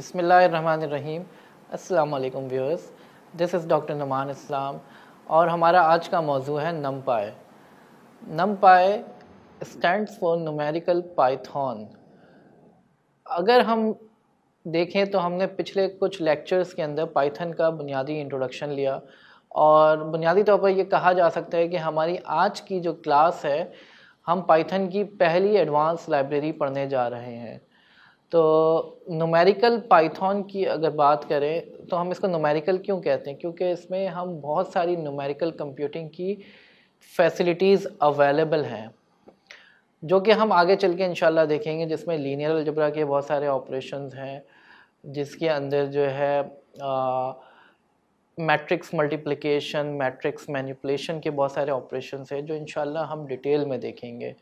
बिस्मिल्लाहिर्रहमानिर्रहीम। अस्सलाम वालेकुम viewers, this is doctor Numan Islam और हमारा आज का मौजू है NumPy. NumPy stands for numerical Python. अगर हम देखें तो हमने पिछले कुछ लेक्चर्स के अंदर पाइथन का बुनियादी इंट्रोडक्शन लिया और बुनियादी तौर पर यह कहा जा सकता है कि हमारी आज की जो क्लास है हम पाइथन की पहली एडवांस लाइब्रेरी पढ़ने जा रहे हैं। तो न्यूमेरिकल पाइथन की अगर बात करें तो हम इसको न्यूमेरिकल क्यों कहते हैं, क्योंकि इसमें हम बहुत सारी न्यूमेरिकल कंप्यूटिंग की फैसिलिटीज़ अवेलेबल हैं जो कि हम आगे चल के इंशाल्लाह देखेंगे, जिसमें लीनियर अलजेब्रा के बहुत सारे ऑपरेशंस हैं, जिसके अंदर जो है मैट्रिक्स मल्टीप्लिकेशन, मैट्रिक्स मैनिपुलेशन के बहुत सारे ऑपरेशंस हैं जो इंशाल्लाह हम डिटेल में देखेंगे।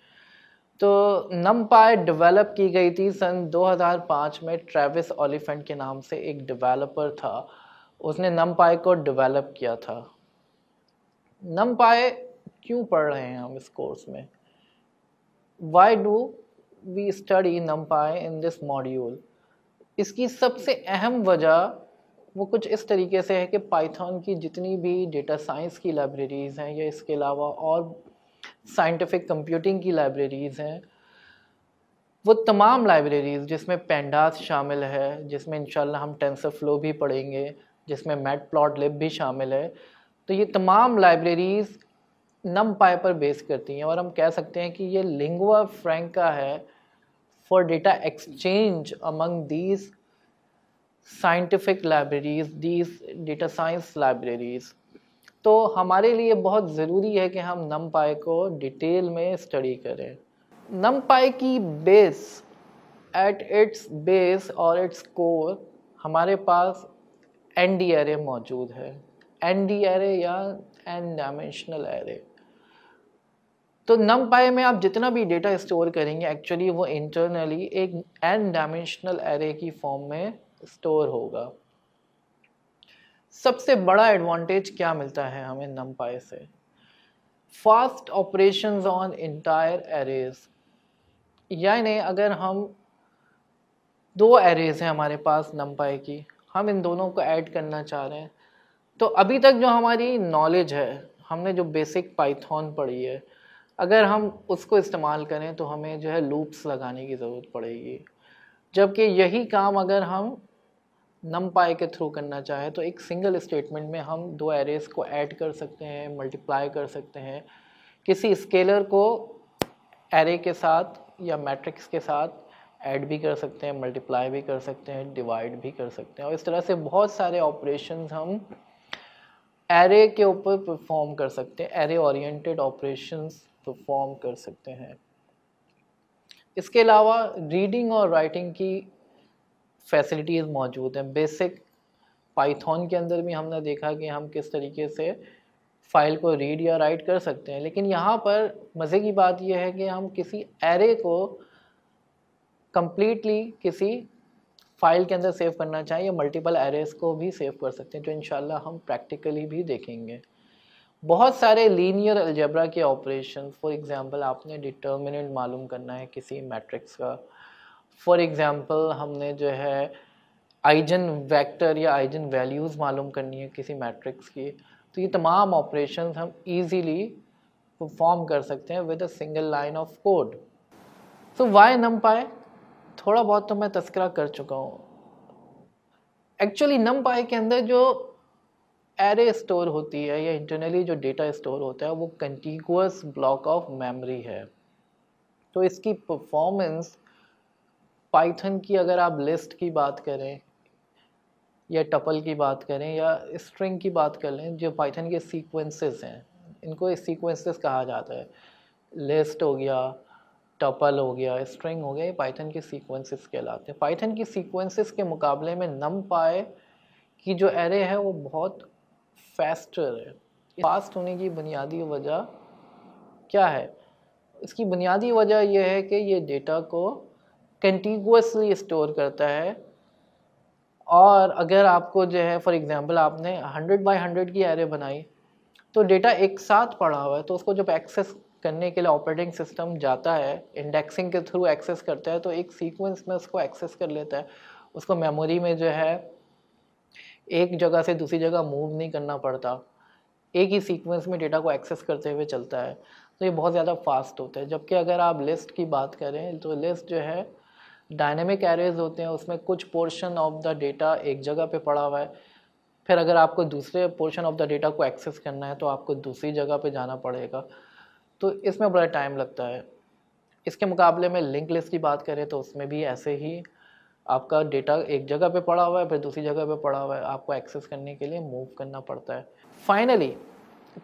तो नमपाई डेवलप की गई थी सन 2005 में। ट्रेविस ओलिफेंट के नाम से एक डेवलपर था, उसने नमपाई को डेवलप किया था। नमपाई क्यों पढ़ रहे हैं हम इस कोर्स में? Why do we study NumPy in this module? इसकी सबसे अहम वजह वो कुछ इस तरीके से है कि पाइथन की जितनी भी डेटा साइंस की लाइब्रेरीज़ हैं या इसके अलावा और साइंटिफिक कंप्यूटिंग की लाइब्रेरीज़ हैं, वो तमाम लाइब्रेरीज़ जिसमें पेंडास शामिल है, जिसमें इंशाल्लाह हम टेंसरफ्लो भी पढ़ेंगे, जिसमें मैटप्लॉटलिब भी शामिल है, तो ये तमाम लाइब्रेरीज़ नमपाई पर बेस करती हैं और हम कह सकते हैं कि ये लिंगुआ फ्रैंका है for data exchange among these scientific libraries, these data science libraries. तो हमारे लिए बहुत ज़रूरी है कि हम नमपाई को डिटेल में स्टडी करें। नमपाई की बेस, एट इट्स बेस और इट्स कोर हमारे पास एनडी एरे मौजूद है। एनडी एरे या एन डायमेंशनल एरे। तो नमपाई में आप जितना भी डेटा स्टोर करेंगे एक्चुअली वो इंटरनली एक एन डायमेंशनल एरे की फॉर्म में स्टोर होगा। सबसे बड़ा एडवांटेज क्या मिलता है हमें नमपाई से? Fast operations on entire arrays. यानी अगर हम दो एरेज हैं हमारे पास नमपाई की, हम इन दोनों को ऐड करना चाह रहे हैं, तो अभी तक जो हमारी नॉलेज है, हमने जो बेसिक पाइथन पढ़ी है, अगर हम उसको इस्तेमाल करें तो हमें जो है लूप्स लगाने की ज़रूरत पड़ेगी। जबकि यही काम अगर हम नमपाई के थ्रू करना चाहे तो एक सिंगल स्टेटमेंट में हम दो एरेज को ऐड कर सकते हैं, मल्टीप्लाई कर सकते हैं, किसी स्केलर को एरे के साथ या मैट्रिक्स के साथ ऐड भी कर सकते हैं, मल्टीप्लाई भी कर सकते हैं, डिवाइड भी कर सकते हैं, और इस तरह से बहुत सारे ऑपरेशंस हम एरे के ऊपर परफॉर्म कर सकते हैं, एरे ओरिएंटेड ऑपरेशंस परफॉर्म कर सकते हैं। इसके अलावा रीडिंग और राइटिंग की फैसिलिटीज़ मौजूद हैं। बेसिक पाइथन के अंदर भी हमने देखा कि हम किस तरीके से फ़ाइल को रीड या राइट कर सकते हैं, लेकिन यहाँ पर मज़े की बात यह है कि हम किसी एरे को कम्प्लीटली किसी फ़ाइल के अंदर सेव करना चाहें या मल्टीपल एरेज को भी सेव कर सकते हैं, जो इंशाल्लाह हम प्रैक्टिकली भी देखेंगे। बहुत सारे लीनियर अलजेब्रा के ऑपरेशन, फॉर एग्ज़ाम्पल आपने डिटर्मिनेंट मालूम करना है किसी मैट्रिक्स का, फॉर एग्ज़ाम्पल हमने जो है आइजन वेक्टर या आइजन वैल्यूज़ मालूम करनी है किसी मैट्रिक्स की, तो ये तमाम ऑपरेशंस हम इजीली परफॉर्म कर सकते हैं with a single line of code. तो वाई नमपाई? थोड़ा बहुत तो मैं तस्करा कर चुका हूँ। एक्चुअली नमपाई के अंदर जो एरे स्टोर होती है या इंटरनली जो डेटा स्टोर होता है वो कंटिगुअस ब्लॉक ऑफ मेमोरी है। तो इसकी परफॉर्मेंस पाइथन की, अगर आप लिस्ट की बात करें या टपल की बात करें या स्ट्रिंग की बात कर लें, जो पाइथन के सीक्वेंसेस हैं, इनको सीक्वेंसेस कहा जाता है। लिस्ट हो गया, टपल हो गया, स्ट्रिंग हो गया, ये पाइथन के सीक्वेंसेस कहलाते हैं। पाइथन की सीक्वेंसेस के मुकाबले में नमपाई की जो एरे है वो बहुत फास्टर है। फास्ट होने की बुनियादी वजह क्या है? इसकी बुनियादी वजह यह है कि ये डेटा को कंटिगुअसली स्टोर करता है, और अगर आपको जो है फॉर एग्जांपल आपने 100 बाई 100 की एरे बनाई तो डेटा एक साथ पड़ा हुआ है, तो उसको जब एक्सेस करने के लिए ऑपरेटिंग सिस्टम जाता है, इंडेक्सिंग के थ्रू एक्सेस करता है, तो एक सीक्वेंस में उसको एक्सेस कर लेता है उसको मेमोरी में जो है एक जगह से दूसरी जगह मूव नहीं करना पड़ता, एक ही सीक्वेंस में डेटा को एक्सेस करते हुए चलता है, तो ये बहुत ज़्यादा फास्ट होता है। जबकि अगर आप लिस्ट की बात करें तो लिस्ट जो है डायनेमिक एरेज होते हैं, उसमें कुछ पोर्शन ऑफ द डेटा एक जगह पे पड़ा हुआ है, फिर अगर आपको दूसरे पोर्शन ऑफ द डेटा को एक्सेस करना है तो आपको दूसरी जगह पे जाना पड़ेगा, तो इसमें बड़ा टाइम लगता है। इसके मुकाबले में लिंक लिस्ट की बात करें तो उसमें भी ऐसे ही आपका डेटा एक जगह पे पड़ा हुआ है, फिर दूसरी जगह पे पड़ा हुआ है, आपको एक्सेस करने के लिए मूव करना पड़ता है। Finally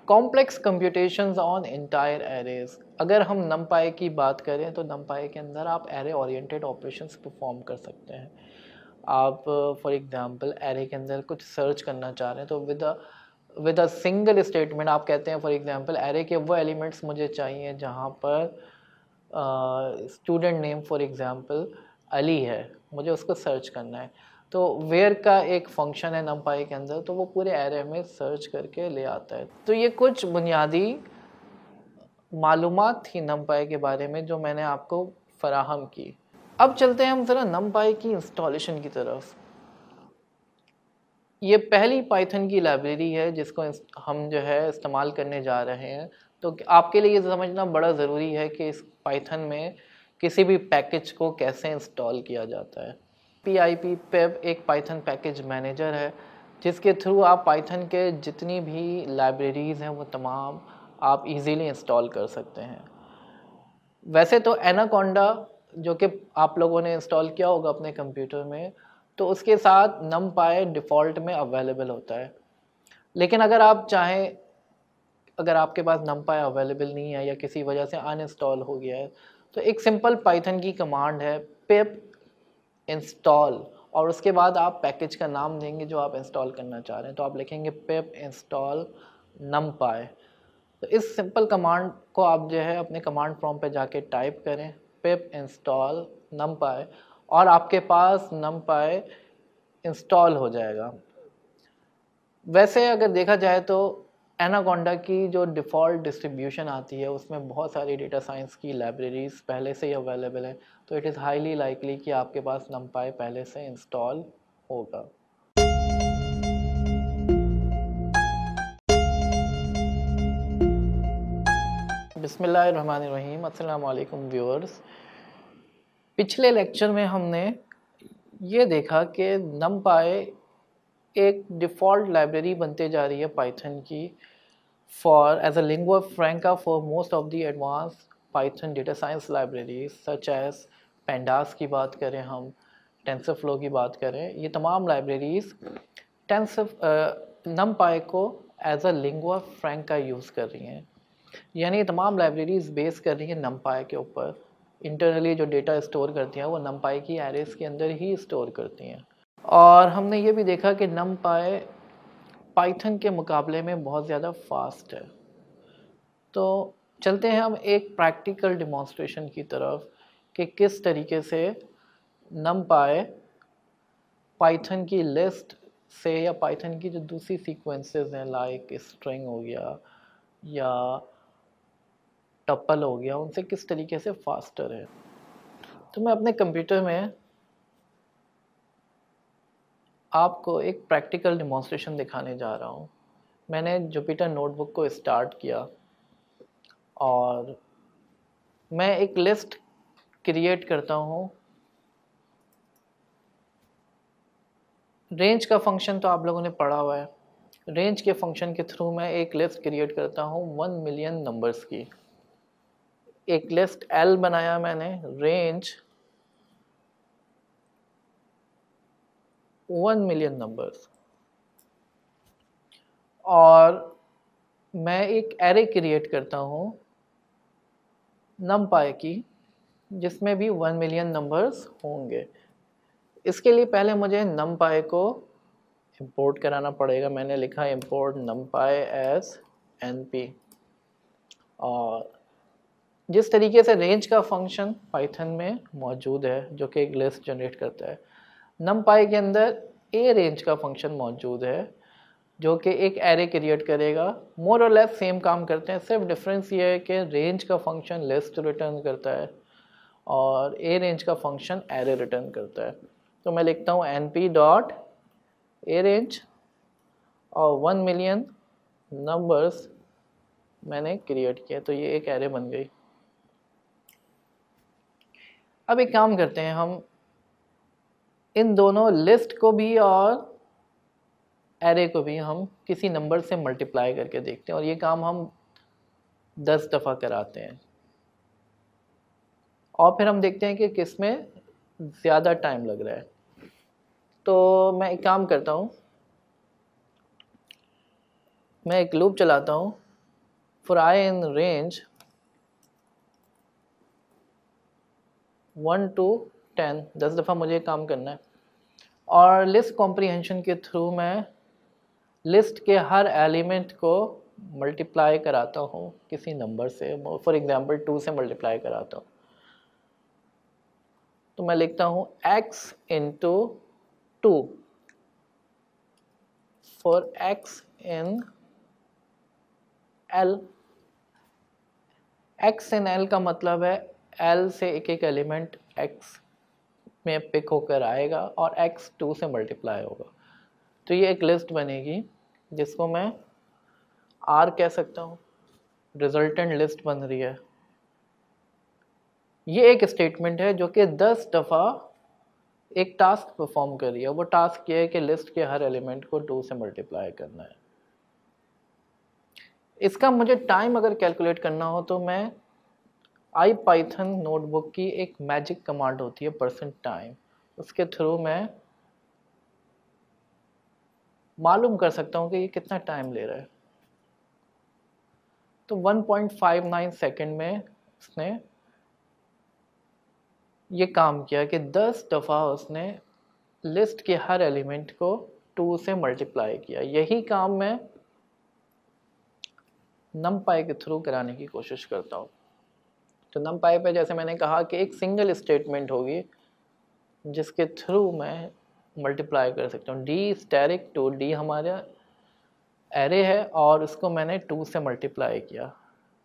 complex computations on entire arrays. अगर हम नमपाई की बात करें तो नमपाई के अंदर आप एरे ओरिएंटेड ऑपरेशंस परफॉर्म कर सकते हैं। आप फॉर एग्जांपल एरे के अंदर कुछ सर्च करना चाह रहे हैं तो विद अ सिंगल स्टेटमेंट आप कहते हैं फॉर एग्जांपल एरे के वो एलिमेंट्स मुझे चाहिए जहाँ पर student name for example Ali है, मुझे उसको सर्च करना है, तो वेयर का एक फंक्शन है नमपाई के अंदर, तो वो पूरे एरे में सर्च करके ले आता है। तो ये कुछ बुनियादी मालूमात थी नमपाई के बारे में जो मैंने आपको फराहम की। अब चलते हैं हम ज़रा नमपाई की इंस्टॉलेशन की तरफ। ये पहली पाइथन की लाइब्रेरी है जिसको हम जो है इस्तेमाल करने जा रहे हैं, तो आपके लिए ये समझना बड़ा ज़रूरी है कि इस पाइथन में किसी भी पैकेज को कैसे इंस्टॉल किया जाता है। pip एक पाइथन पैकेज मैनेजर है जिसके थ्रू आप पाइथन के जितनी भी लाइब्रेरीज़ हैं वो तमाम आप इजीली इंस्टॉल कर सकते हैं। वैसे तो एनाकोंडा जो कि आप लोगों ने इंस्टॉल किया होगा अपने कंप्यूटर में, तो उसके साथ नमपाई डिफ़ॉल्ट में अवेलेबल होता है, लेकिन अगर आप चाहें, अगर आपके पास नमपाई अवेलेबल नहीं है या किसी वजह से अनइंस्टॉल हो गया है, तो एक सिंपल पाइथन की कमांड है पिप इंस्टॉल, और उसके बाद आप पैकेज का नाम देंगे जो आप इंस्टॉल करना चाह रहे हैं। तो आप लिखेंगे पिप इंस्टॉल नमपाई। तो इस सिंपल कमांड को आप जो है अपने कमांड प्रॉम्प्ट पे जाके टाइप करें पिप इंस्टॉल नमपाई, और आपके पास नमपाई इंस्टॉल हो जाएगा। वैसे अगर देखा जाए तो एनाकोंडा की जो डिफ़ॉल्ट डिस्ट्रीब्यूशन आती है उसमें बहुत सारी डेटा साइंस की लाइब्रेरीज़ पहले से ही अवेलेबल है, तो इट इज़ हाईली लाइकली कि आपके पास नमपाई पहले से इंस्टॉल होगा। बिस्मिल्लाहिर्रहमानिर्रहीम, अस्सलाम वालेकुम व्यूअर्स। पिछले लेक्चर में हमने ये देखा कि नमपाई एक डिफ़ॉल्ट लाइब्रेरी बनते जा रही है पाइथन की for as a lingua franca for most of the advance Python data science libraries such as pandas की बात करें, हम टेंसरफ्लो की बात करें, ये तमाम लाइब्रेरीज नमपाई को as a lingua franca use कर रही हैं। यानी ये तमाम लाइब्रेरीज बेस कर रही हैं नमपाई के ऊपर। इंटरनली जो डेटा स्टोर करती हैं वो नमपाई की एरेज के अंदर ही स्टोर करती हैं। और हमने ये भी देखा कि नमपाई पाइथन के मुकाबले में बहुत ज़्यादा फास्ट है। तो चलते हैं हम एक प्रैक्टिकल डिमॉन्स्ट्रेशन की तरफ कि किस तरीके से नमपाई पाइथन की लिस्ट से या पाइथन की जो दूसरी सीक्वेंसेस हैं लाइक स्ट्रिंग हो गया या टपल हो गया, उनसे किस तरीके से फास्टर है। तो मैं अपने कंप्यूटर में आपको एक प्रैक्टिकल डिमॉन्स्ट्रेशन दिखाने जा रहा हूँ। मैंने जुपिटर नोटबुक को स्टार्ट किया और मैं एक लिस्ट क्रिएट करता हूँ। रेंज का फंक्शन तो आप लोगों ने पढ़ा हुआ है। रेंज के फंक्शन के थ्रू मैं एक लिस्ट क्रिएट करता हूँ 1 मिलियन नंबर्स की। एक लिस्ट L बनाया मैंने, रेंज 1 मिलियन नंबर्स, और मैं एक एरे क्रिएट करता हूँ नमपाई की जिसमें भी 1 मिलियन नंबर्स होंगे। इसके लिए पहले मुझे नमपाई को इंपोर्ट कराना पड़ेगा। मैंने लिखा इंपोर्ट नमपाई एज np। और जिस तरीके से रेंज का फंक्शन पाइथन में मौजूद है जो कि एक लिस्ट जनरेट करता है, नमपाई के अंदर ए रेंज का फंक्शन मौजूद है जो कि एक एरे क्रिएट करेगा। मोर और लेस सेम काम करते हैं, सिर्फ डिफरेंस ये है कि रेंज का फंक्शन लिस्ट रिटर्न करता है और ए रेंज का फंक्शन एरे रिटर्न करता है। तो मैं लिखता हूँ np डॉट ए रेंज और 1 मिलियन नंबर्स मैंने क्रिएट किया, तो ये एक एरे बन गई। अब एक काम करते हैं, हम इन दोनों लिस्ट को भी और एरे को भी हम किसी नंबर से मल्टीप्लाई करके देखते हैं, और ये काम हम 10 दफ़ा कराते हैं, और फिर हम देखते हैं कि किस में ज़्यादा टाइम लग रहा है। तो मैं एक काम करता हूँ, मैं एक लूप चलाता हूँ, for I in range 1 to 10, 10 दफ़ा मुझे काम करना है, और लिस्ट कॉम्प्रीहेंशन के थ्रू मैं लिस्ट के हर एलिमेंट को मल्टीप्लाई कराता हूँ किसी नंबर से, फॉर एग्जांपल 2 से मल्टीप्लाई कराता हूँ। तो मैं लिखता हूँ x into 2 for x in l। x in l का मतलब है l से एक एक एलिमेंट x में पिक होकर आएगा और x 2 से मल्टीप्लाई होगा। तो ये एक लिस्ट बनेगी जिसको मैं R कह सकता हूँ, रिजल्टेंट लिस्ट बन रही है। ये एक स्टेटमेंट है जो कि 10 दफ़ा एक टास्क परफॉर्म कर रही है। वो टास्क ये है कि लिस्ट के हर एलिमेंट को 2 से मल्टीप्लाई करना है। इसका मुझे टाइम अगर कैलकुलेट करना हो तो मैं IPython नोटबुक की एक मैजिक कमांड होती है %टाइम, उसके थ्रू मैं मालूम कर सकता हूँ कि ये कितना टाइम ले रहा है। तो 1.59 सेकेंड में उसने ये काम किया कि 10 दफ़ा उसने लिस्ट के हर एलिमेंट को 2 से मल्टीप्लाई किया। यही काम मैं numpy के थ्रू कराने की कोशिश करता हूँ। तो numpy पे जैसे मैंने कहा कि एक सिंगल स्टेटमेंट होगी जिसके थ्रू मैं मल्टीप्लाई कर सकता हूँ। डी स्टैटिक टू, डी हमारा एरे है और इसको मैंने 2 से मल्टीप्लाई किया।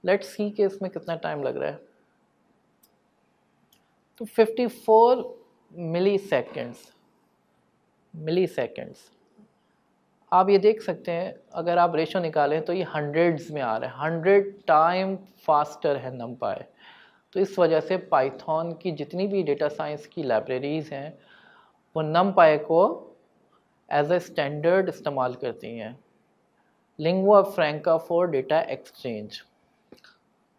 लेट्स सी कि इसमें कितना टाइम लग रहा है। तो 54 मिली सेकेंड्स। आप ये देख सकते हैं, अगर आप रेशो निकालें तो ये हंड्रेड्स में आ रहा है, 100 टाइम फास्टर है numpy। तो इस वजह से पाइथन की जितनी भी डेटा साइंस की लाइब्रेरीज़ हैं वो numpy को एज ए स्टैंडर्ड इस्तेमाल करती हैं, lingua franca for data exchange.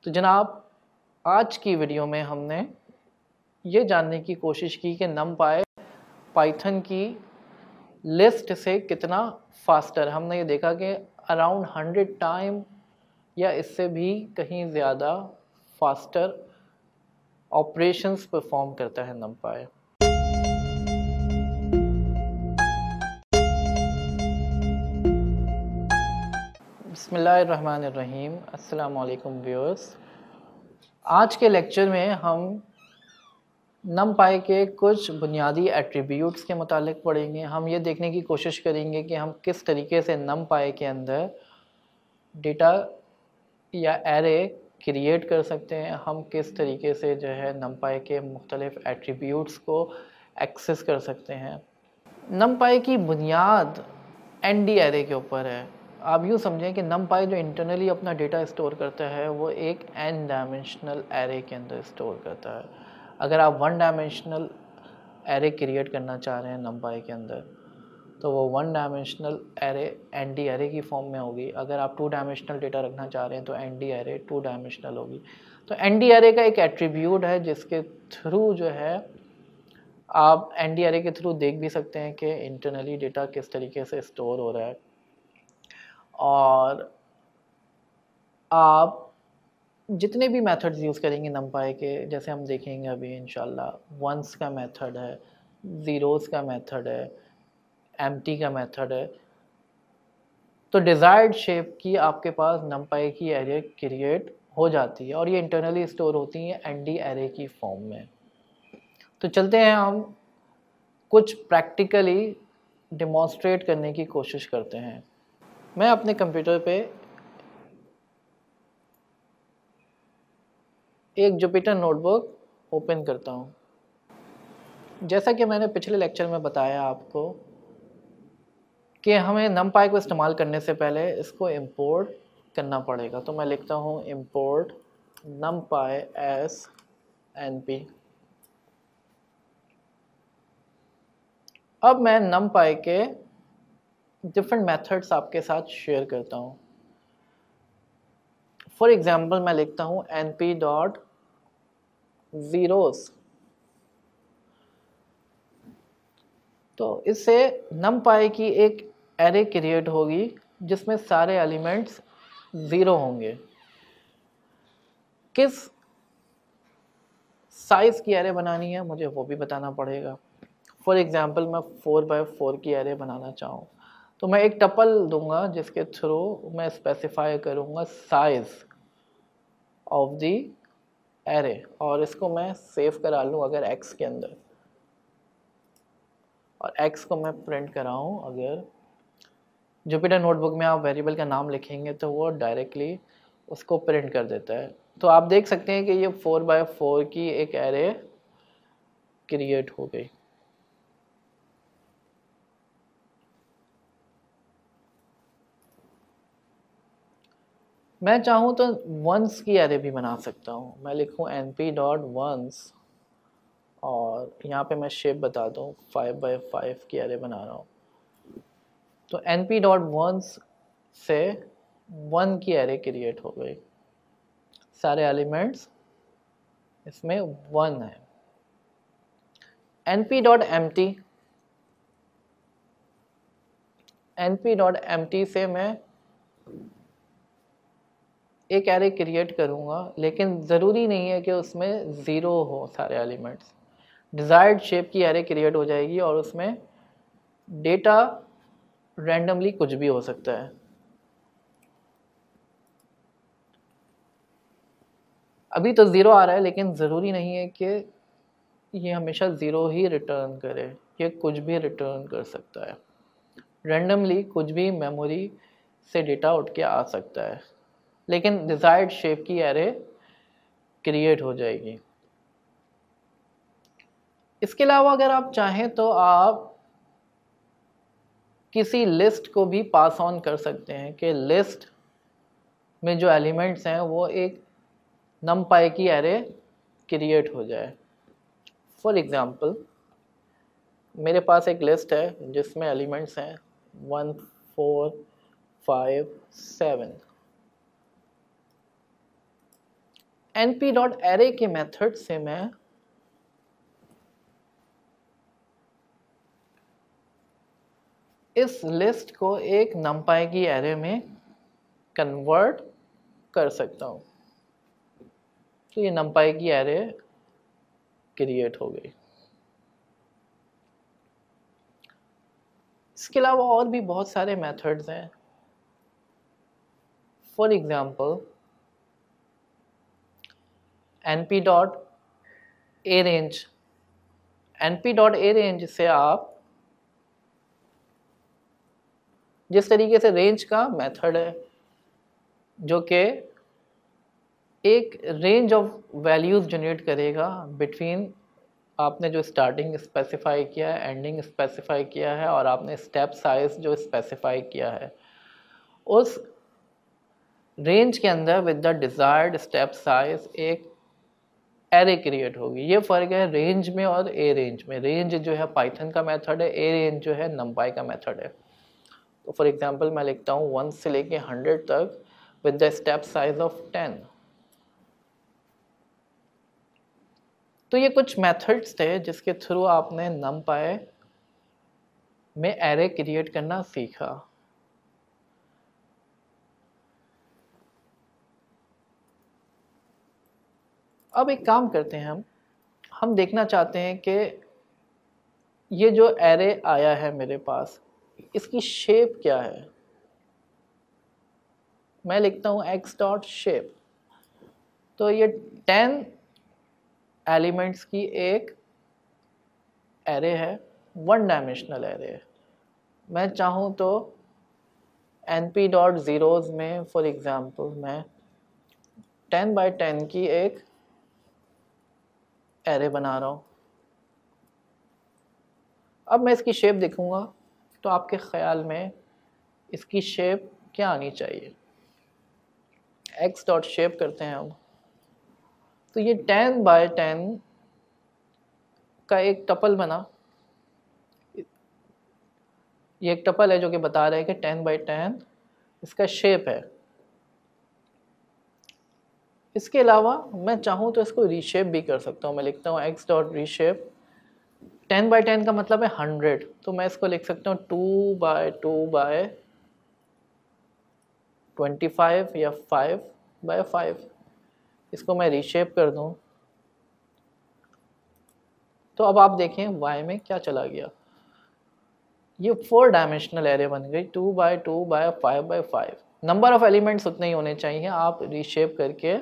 तो जनाब, आज की वीडियो में हमने ये जानने की कोशिश की कि numpy पाइथन की लिस्ट से कितना फास्टर। हमने ये देखा कि अराउंड 100 टाइम या इससे भी कहीं ज़्यादा फास्टर ऑपरेशंस परफॉर्म करता है numpy। बिस्मिल्लाहिर्रहमानिर्रहीम, अस्सलाम वालेकुम व्यूअर्स। आज के लेक्चर में हम numpy के कुछ बुनियादी एट्रीब्यूट्स के मुतालिक पढ़ेंगे। हम ये देखने की कोशिश करेंगे कि हम किस तरीके से numpy के अंदर डेटा या एरे क्रिएट कर सकते हैं, हम किस तरीके से जो है numpy के मुख्तलिफ एट्रीब्यूट्स को एक्सेस कर सकते हैं। numpy की बुनियाद ND एरे के ऊपर है। आप यूँ समझें कि numpy जो इंटरनली अपना डेटा स्टोर करता है वो एक n डायमेंशनल एरे के अंदर स्टोर करता है। अगर आप 1 डायमेंशनल एरे क्रिएट करना चाह रहे हैं numpy के अंदर तो वो 1 डायमेंशनल एरे ND एरे की फॉर्म में होगी। अगर आप 2 डायमेंशनल डेटा रखना चाह रहे हैं तो ND एरे 2 डायमेंशनल होगी। तो ND एरे का एक एट्रीब्यूट है जिसके थ्रू जो है आप ND एरे के थ्रू देख भी सकते हैं कि इंटरनली डेटा किस तरीके से स्टोर हो रहा है, और आप जितने भी मेथड्स यूज़ करेंगे numpy के, जैसे हम देखेंगे अभी इंशाल्लाह, वंस का मेथड है, ज़ीरोज़ का मेथड है, एम्प्टी का मेथड है। तो डिज़ायर्ड शेप की आपके पास numpy की एरे क्रिएट हो जाती है और ये इंटरनली स्टोर होती हैं ND एरे की फॉर्म में। तो चलते हैं, हम कुछ प्रैक्टिकली डेमोंस्ट्रेट करने की कोशिश करते हैं। मैं अपने कंप्यूटर पे एक जुपिटर नोटबुक ओपन करता हूँ। जैसा कि मैंने पिछले लेक्चर में बताया आपको कि हमें numpy को इस्तेमाल करने से पहले इसको इंपोर्ट करना पड़ेगा। तो मैं लिखता हूँ इंपोर्ट numpy as np। अब मैं numpy के डिफरेंट मेथड्स आपके साथ शेयर करता हूँ। फॉर एग्जाम्पल मैं लिखता हूँ np डॉट ज़ीरोस। तो इससे numpy की एक एरे क्रिएट होगी जिसमें सारे एलिमेंट्स ज़ीरो होंगे। किस साइज़ की एरे बनानी है मुझे वो भी बताना पड़ेगा। फॉर एग्जांपल मैं 4x4 की एरे बनाना चाहूँ तो मैं एक टपल दूंगा जिसके थ्रू मैं स्पेसिफाई करूँगा साइज़ ऑफ द एरे और इसको मैं सेव करा लूँ अगर x के अंदर, और x को मैं प्रिंट कराऊँ अगर जुपिटर नोटबुक में आप वेरिएबल का नाम लिखेंगे तो वो डायरेक्टली उसको प्रिंट कर देता है। तो आप देख सकते हैं कि ये 4x4 की एक एरे क्रिएट हो गई। मैं चाहूँ तो वंस की एरे भी बना सकता हूँ। मैं लिखूँ np डॉट वंस और यहाँ पे मैं शेप बता दूँ 5x5 की एरे बना रहा हूँ। तो np डॉट वंस से 1 की एरे क्रिएट हो गई, सारे एलिमेंट्स इसमें 1 है। np dot empty, np dot empty से मैं एक एरे क्रिएट करूँगा, लेकिन ज़रूरी नहीं है कि उसमें ज़ीरो हो सारे एलिमेंट्स। डिज़ायर्ड शेप की एरे क्रिएट हो जाएगी और उसमें डेटा रैंडमली कुछ भी हो सकता है। अभी तो ज़ीरो आ रहा है लेकिन ज़रूरी नहीं है कि ये हमेशा ज़ीरो ही रिटर्न करे, ये कुछ भी रिटर्न कर सकता है। रैंडमली कुछ भी मेमोरी से डेटा उठ के आ सकता है, लेकिन डिज़ायर्ड शेप की एरे क्रिएट हो जाएगी। इसके अलावा अगर आप चाहें तो आप किसी लिस्ट को भी पास ऑन कर सकते हैं कि लिस्ट में जो एलिमेंट्स हैं वो एक numpy की एरे क्रिएट हो जाए। फॉर एग्जांपल मेरे पास एक लिस्ट है जिसमें एलिमेंट्स हैं 1 4 5 7। np डॉट एरे के मेथड से मैं इस लिस्ट को एक numpy की एरे में कन्वर्ट कर सकता हूँ। तो ये numpy की एरे क्रिएट हो गई। इसके अलावा और भी बहुत सारे मेथड्स हैं। For example np dot arrange, np dot arrange से आप जिस तरीके से रेंज का मेथड है जो कि एक रेंज ऑफ वैल्यूज़ जनरेट करेगा बिटवीन आपने जो स्टार्टिंग स्पेसिफाई किया है, एंडिंग स्पेसिफाई किया है और आपने स्टेप साइज जो स्पेसिफाई किया है, उस रेंज के अंदर with the desired step size एक एरे क्रिएट होगी। ये फ़र्क है रेंज में और ए रेंज में। रेंज जो है पाइथन का मेथड है, ए रेंज जो है numpy का मेथड है। तो फॉर एग्जांपल मैं लिखता हूँ 1 से लेके 100 तक with the step size of 10। तो ये कुछ मेथड्स थे जिसके थ्रू आपने numpy में एरे क्रिएट करना सीखा। अब एक काम करते हैं, हम देखना चाहते हैं कि ये जो एरे आया है मेरे पास इसकी शेप क्या है। मैं लिखता हूँ x डॉट शेप। तो ये 10 एलिमेंट्स की एक एरे है, 1 डायमेंशनल एरे है। मैं चाहूँ तो np डॉट ज़ीरोज़ में फॉर एग्जांपल मैं 10 बाय 10 की एक एरे बना रहा हूँ। अब मैं इसकी शेप देखूंगा तो आपके ख्याल में इसकी शेप क्या आनी चाहिए। एक्स डॉट शेप करते हैं हम, तो ये 10 बाय 10 का एक टपल बना। ये एक टपल है जो कि बता रहा है कि 10 बाय 10 इसका शेप है। इसके अलावा मैं चाहूँ तो इसको रीशेप भी कर सकता हूँ। मैं लिखता हूँ एक्स डॉट रीशेप। 10 बाय 10 का मतलब है 100, तो मैं इसको लिख सकता हूँ 2 बाय 2 बाय 25 या 5 बाय 5। इसको मैं रीशेप कर दूँ तो अब आप देखें y में क्या चला गया। ये 4 डायमेंशनल एरे बन गई, 2 by 2 by 5 by 5। Number of elements उतने ही होने चाहिए, आप रीशेप करके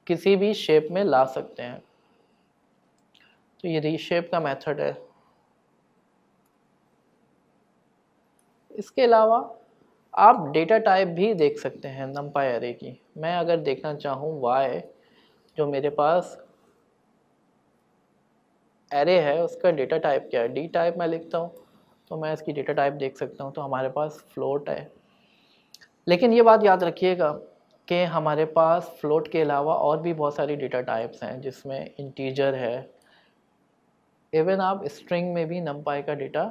किसी भी शेप में ला सकते हैं। तो ये रीशेप का मेथड है। इसके अलावा आप डेटा टाइप भी देख सकते हैं नमपाई एरे की। मैं अगर देखना चाहूँ y जो मेरे पास एरे है उसका डेटा टाइप क्या है, डी टाइप मैं लिखता हूँ, तो मैं इसकी डेटा टाइप देख सकता हूँ। तो हमारे पास फ्लोट है। लेकिन ये बात याद रखिएगा कि हमारे पास फ्लोट के अलावा और भी बहुत सारी डेटा टाइप्स हैं जिसमें इंटीजर है। इवन आप स्ट्रिंग में भी नमपाई का डेटा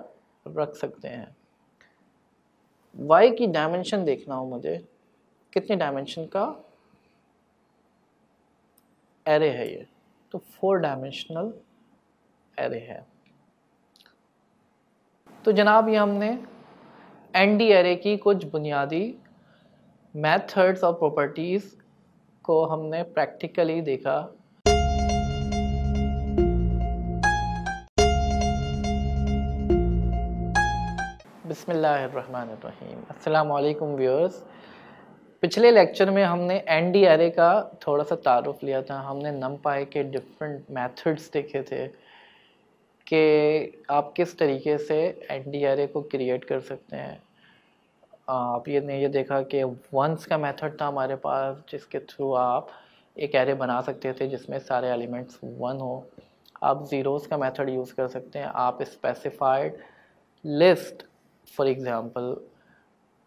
रख सकते हैं। y की डायमेंशन देखना हो मुझे, कितने डायमेंशन का एरे है ये, तो 4 डायमेंशनल एरे है। तो जनाब ये हमने एनडी एरे की कुछ बुनियादी मेथड्स और प्रॉपर्टीज़ को हमने प्रैक्टिकली देखा। बिस्मिल्लाहिर्रहमानिर्रहीम। अस्सलाम वालेकुम व्यूअर्स। पिछले लेक्चर में हमने एनडी एरे का थोड़ा सा तारुफ लिया था। हमने नमपाई के डिफरेंट मेथड्स देखे थे कि आप किस तरीके से एनडी एरे को क्रिएट कर सकते हैं। आप ये देखा कि वंस का मेथड था हमारे पास जिसके थ्रू आप एक एरे बना सकते थे जिसमें सारे एलिमेंट्स 1 हो। आप ज़ीरोज़ का मेथड यूज़ कर सकते हैं। आप स्पेसिफाइड लिस्ट फॉर एग्ज़ाम्पल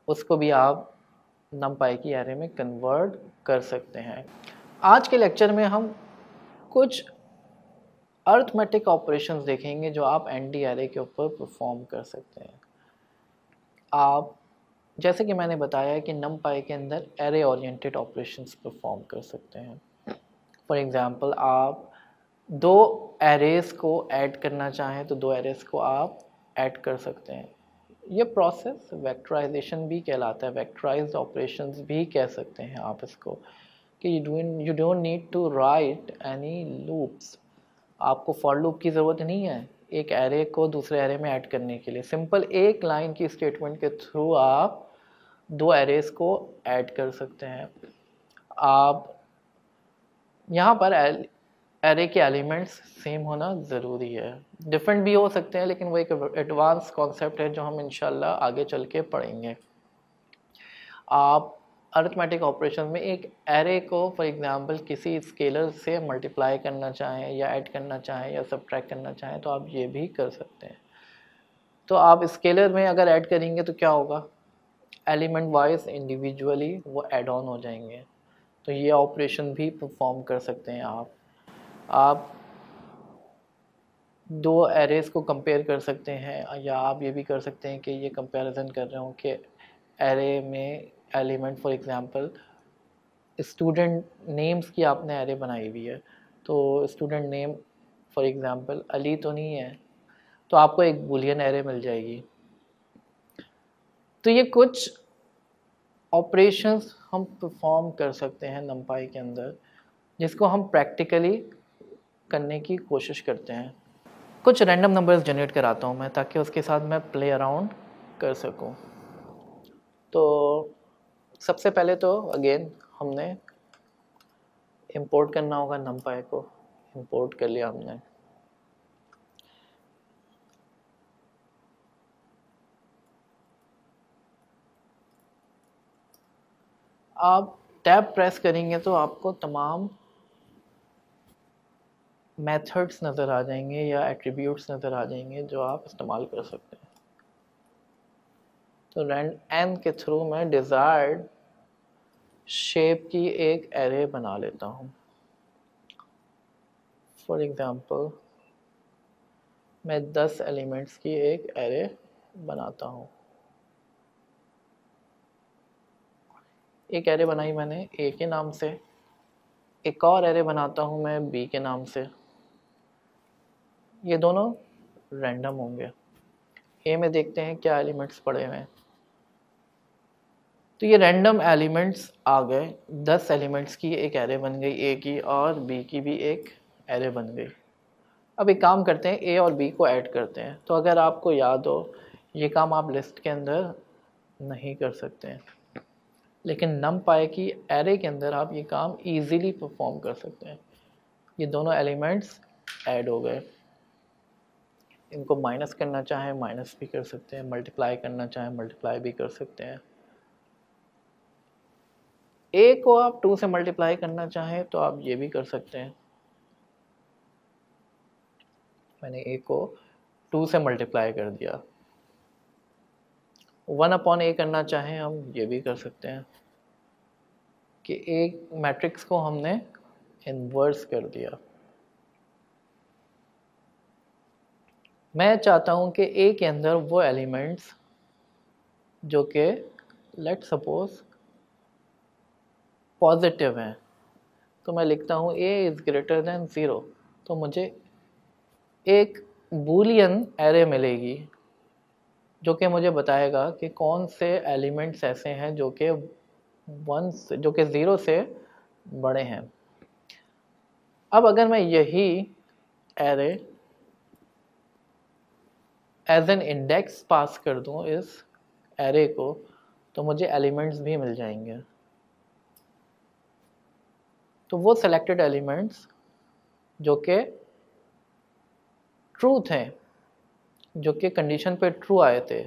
उसको भी आप नमपाई की एरे में कन्वर्ट कर सकते हैं। आज के लेक्चर में हम कुछ अर्थमेटिक ऑपरेशंस देखेंगे जो आप एनडी एरे के ऊपर परफॉर्म कर सकते हैं। आप जैसे कि मैंने बताया कि नमपाई के अंदर एरे ओरिएंटेड ऑपरेशंस परफॉर्म कर सकते हैं। फॉर एग्ज़ाम्पल आप 2 एरेज़ को ऐड करना चाहें तो 2 एरेज़ को आप ऐड कर सकते हैं। ये प्रोसेस वेक्टराइजेशन भी कहलाता है, वेक्टराइज्ड ऑपरेशंस भी कह सकते हैं आप इसको, कि you don't need to write any loops. आपको फॉर लूप की ज़रूरत नहीं है एक एरे को दूसरे एरे में ऐड करने के लिए। सिंपल एक लाइन की स्टेटमेंट के थ्रू आप 2 एरेज़ को ऐड कर सकते हैं। आप यहाँ पर एरे के एलिमेंट्स सेम होना ज़रूरी है, डिफरेंट भी हो सकते हैं लेकिन वो एक एडवांस कॉन्सेप्ट है जो हम इंशाल्लाह आगे चल के पढ़ेंगे। आप अरिथमेटिक ऑपरेशन में एक एरे को फॉर एग्जांपल किसी स्केलर से मल्टीप्लाई करना चाहें या ऐड करना चाहें या सब्ट्रैक्ट करना चाहें तो आप ये भी कर सकते हैं। तो आप स्केलर में अगर ऐड करेंगे तो क्या होगा, एलिमेंट वाइज इंडिविजुअली वो ऐड ऑन हो जाएंगे। तो ये ऑपरेशन भी परफॉर्म कर सकते हैं आप 2 एरेज़ को कंपेयर कर सकते हैं या आप ये भी कर सकते हैं कि ये कंपैरिजन कर रहे हो कि एरे में element for example student names की आपने एरे बनाई हुई है, तो student name for example Ali तो नहीं है, तो आपको एक बूलियन एरे मिल जाएगी। तो ये कुछ ऑपरेशंस हम परफॉर्म कर सकते हैं नमपाई के अंदर जिसको हम प्रैक्टिकली करने की कोशिश करते हैं। कुछ रैंडम नंबर्स जनरेट कराता हूँ मैं ताकि उसके साथ मैं प्ले अराउंड कर सकूँ। तो सबसे पहले तो अगेन हमने इंपोर्ट करना होगा नमपाई को। इंपोर्ट कर लिया हमने। आप टैब प्रेस करेंगे तो आपको तमाम मेथड्स नज़र आ जाएंगे या एट्रीब्यूट्स नज़र आ जाएंगे जो आप इस्तेमाल कर सकते हैं। तो रैंड एन के थ्रू मैं डिज़ायर्ड शेप की एक एरे बना लेता हूँ। फॉर एग्ज़ाम्पल मैं 10 एलिमेंट्स की एक एरे बनाता हूँ। एक एरे बनाई मैंने ए के नाम से, एक और एरे बनाता हूँ मैं बी के नाम से। ये दोनों रैंडम होंगे। ए में देखते हैं क्या एलिमेंट्स पड़े हुए हैं। तो ये रैंडम एलिमेंट्स आ गए, 10 एलिमेंट्स की एक एरे बन गई ए की, और बी की भी एक एरे बन गई। अब एक काम करते हैं, ए और बी को ऐड करते हैं। तो अगर आपको याद हो, ये काम आप लिस्ट के अंदर नहीं कर सकते हैं, लेकिन नमपाई की एरे के अंदर आप ये काम इजीली परफॉर्म कर सकते हैं। ये दोनों एलिमेंट्स ऐड हो गए। इनको माइनस करना चाहें माइनस भी कर सकते हैं, मल्टीप्लाई करना चाहें मल्टीप्लाई भी कर सकते हैं। ए को आप 2 से मल्टीप्लाई करना चाहें तो आप ये भी कर सकते हैं। मैंने ए को 2 से मल्टीप्लाई कर दिया। 1/a करना चाहें हम ये भी कर सकते हैं कि एक मैट्रिक्स को हमने इन्वर्स कर दिया। मैं चाहता हूं कि ए के अंदर वो एलिमेंट्स जो कि लेट सपोज पॉजिटिव हैं, तो मैं लिखता हूं a इज़ ग्रेटर देन 0। तो मुझे एक बूलियन एरे मिलेगी जो कि मुझे बताएगा कि कौन से एलिमेंट्स ऐसे हैं जो कि 0 से बड़े हैं। अब अगर मैं यही एरे एज एन इंडेक्स पास कर दूं इस एरे को, तो मुझे एलिमेंट्स भी मिल जाएंगे। तो वो सेलेक्टेड एलिमेंट्स जो कि ट्रू थे, जो कि कंडीशन पे ट्रू आए थे,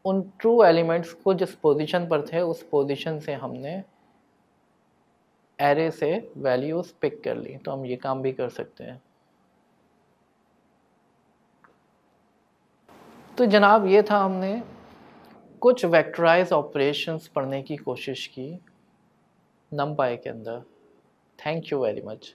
उन ट्रू एलिमेंट्स को जिस पोजीशन पर थे उस पोजीशन से हमने एरे से वैल्यूज पिक कर ली। तो हम ये काम भी कर सकते हैं। तो जनाब ये था, हमने कुछ वेक्टराइज ऑपरेशंस पढ़ने की कोशिश की नमपाई के अंदर। Thank you very much.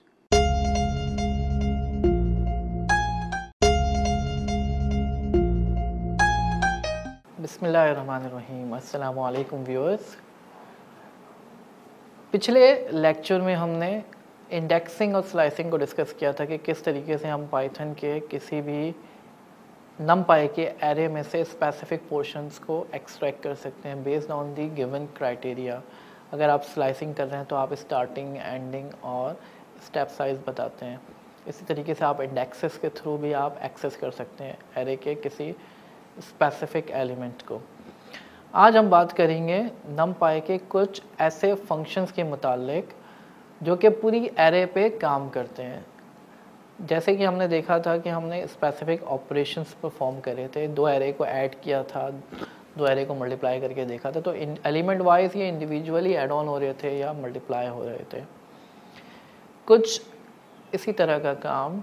बिस्मिल्लाहिर्रहमानिर्रहीम। अस्सलामु अलैकुम व्यूअर्स। पिछले लेक्चर में हमने इंडेक्सिंग और स्लाइसिंग को डिस्कस किया था कि किस तरीके से हम पाइथन के किसी भी नमपाई के एरे में से स्पेसिफिक पोर्शंस को एक्सट्रैक्ट कर सकते हैं based on the given criteria. अगर आप स्लाइसिंग कर रहे हैं तो आप स्टार्टिंग, एंडिंग और स्टेप साइज बताते हैं। इसी तरीके से आप इंडेक्सेस के थ्रू भी आप एक्सेस कर सकते हैं एरे के किसी स्पेसिफिक एलिमेंट को। आज हम बात करेंगे नमपाई के कुछ ऐसे फंक्शंस के मुतालिक जो कि पूरी एरे पे काम करते हैं। जैसे कि हमने देखा था कि हमने स्पेसिफिक ऑपरेशंस परफॉर्म करे थे, 2 एरे को ऐड किया था, 2 एरे को मल्टीप्लाई करके देखा था। तो एलिमेंट वाइज ये इंडिविजुअली ऐड ऑन हो रहे थे या मल्टीप्लाई हो रहे थे। कुछ इसी तरह का काम